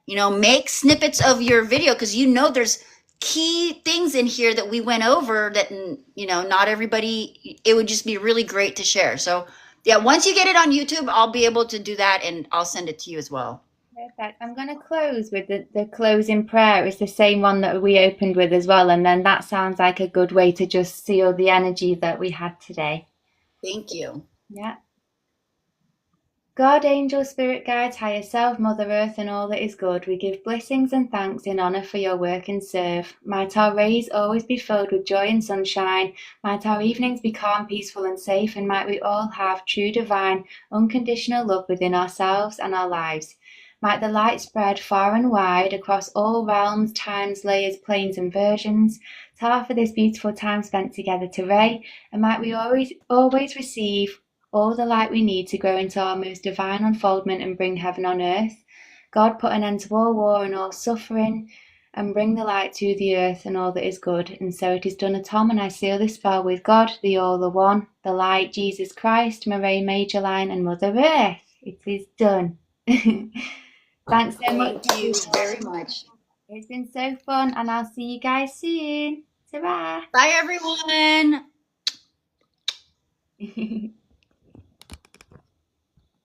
S2: Make snippets of your video, because there's key things in here that we went over that not everybody, it would just be really great to share. So yeah, once you get it on YouTube, I'll be able to do that and I'll send it to you as well.
S1: Perfect. I'm going to close with the closing prayer. It's the same one that we opened with as well. And then that sounds like a good way to just seal the energy that we had today.
S2: Thank you.
S1: Yeah. God, angel, spirit guides, higher self, Mother Earth, and all that is good, we give blessings and thanks in honour for your work and serve. Might our rays always be filled with joy and sunshine. Might our evenings be calm, peaceful and safe, and might we all have true divine, unconditional love within ourselves and our lives. Might the light spread far and wide across all realms, times, layers, planes and versions. Tar for this beautiful time spent together today, and might we always receive all the light we need to grow into our most divine unfoldment and bring heaven on earth. God, put an end to all war and all suffering, and bring the light to the earth and all that is good. And so it is done at Tom, and I seal this spell with God, the all, the one, the light, Jesus Christ, Mary, Major Line, and Mother Earth. It is done. Thanks so much.
S2: Thank you very much.
S1: It's been so fun, and I'll see you guys soon. Ta-ra.
S2: Bye, everyone.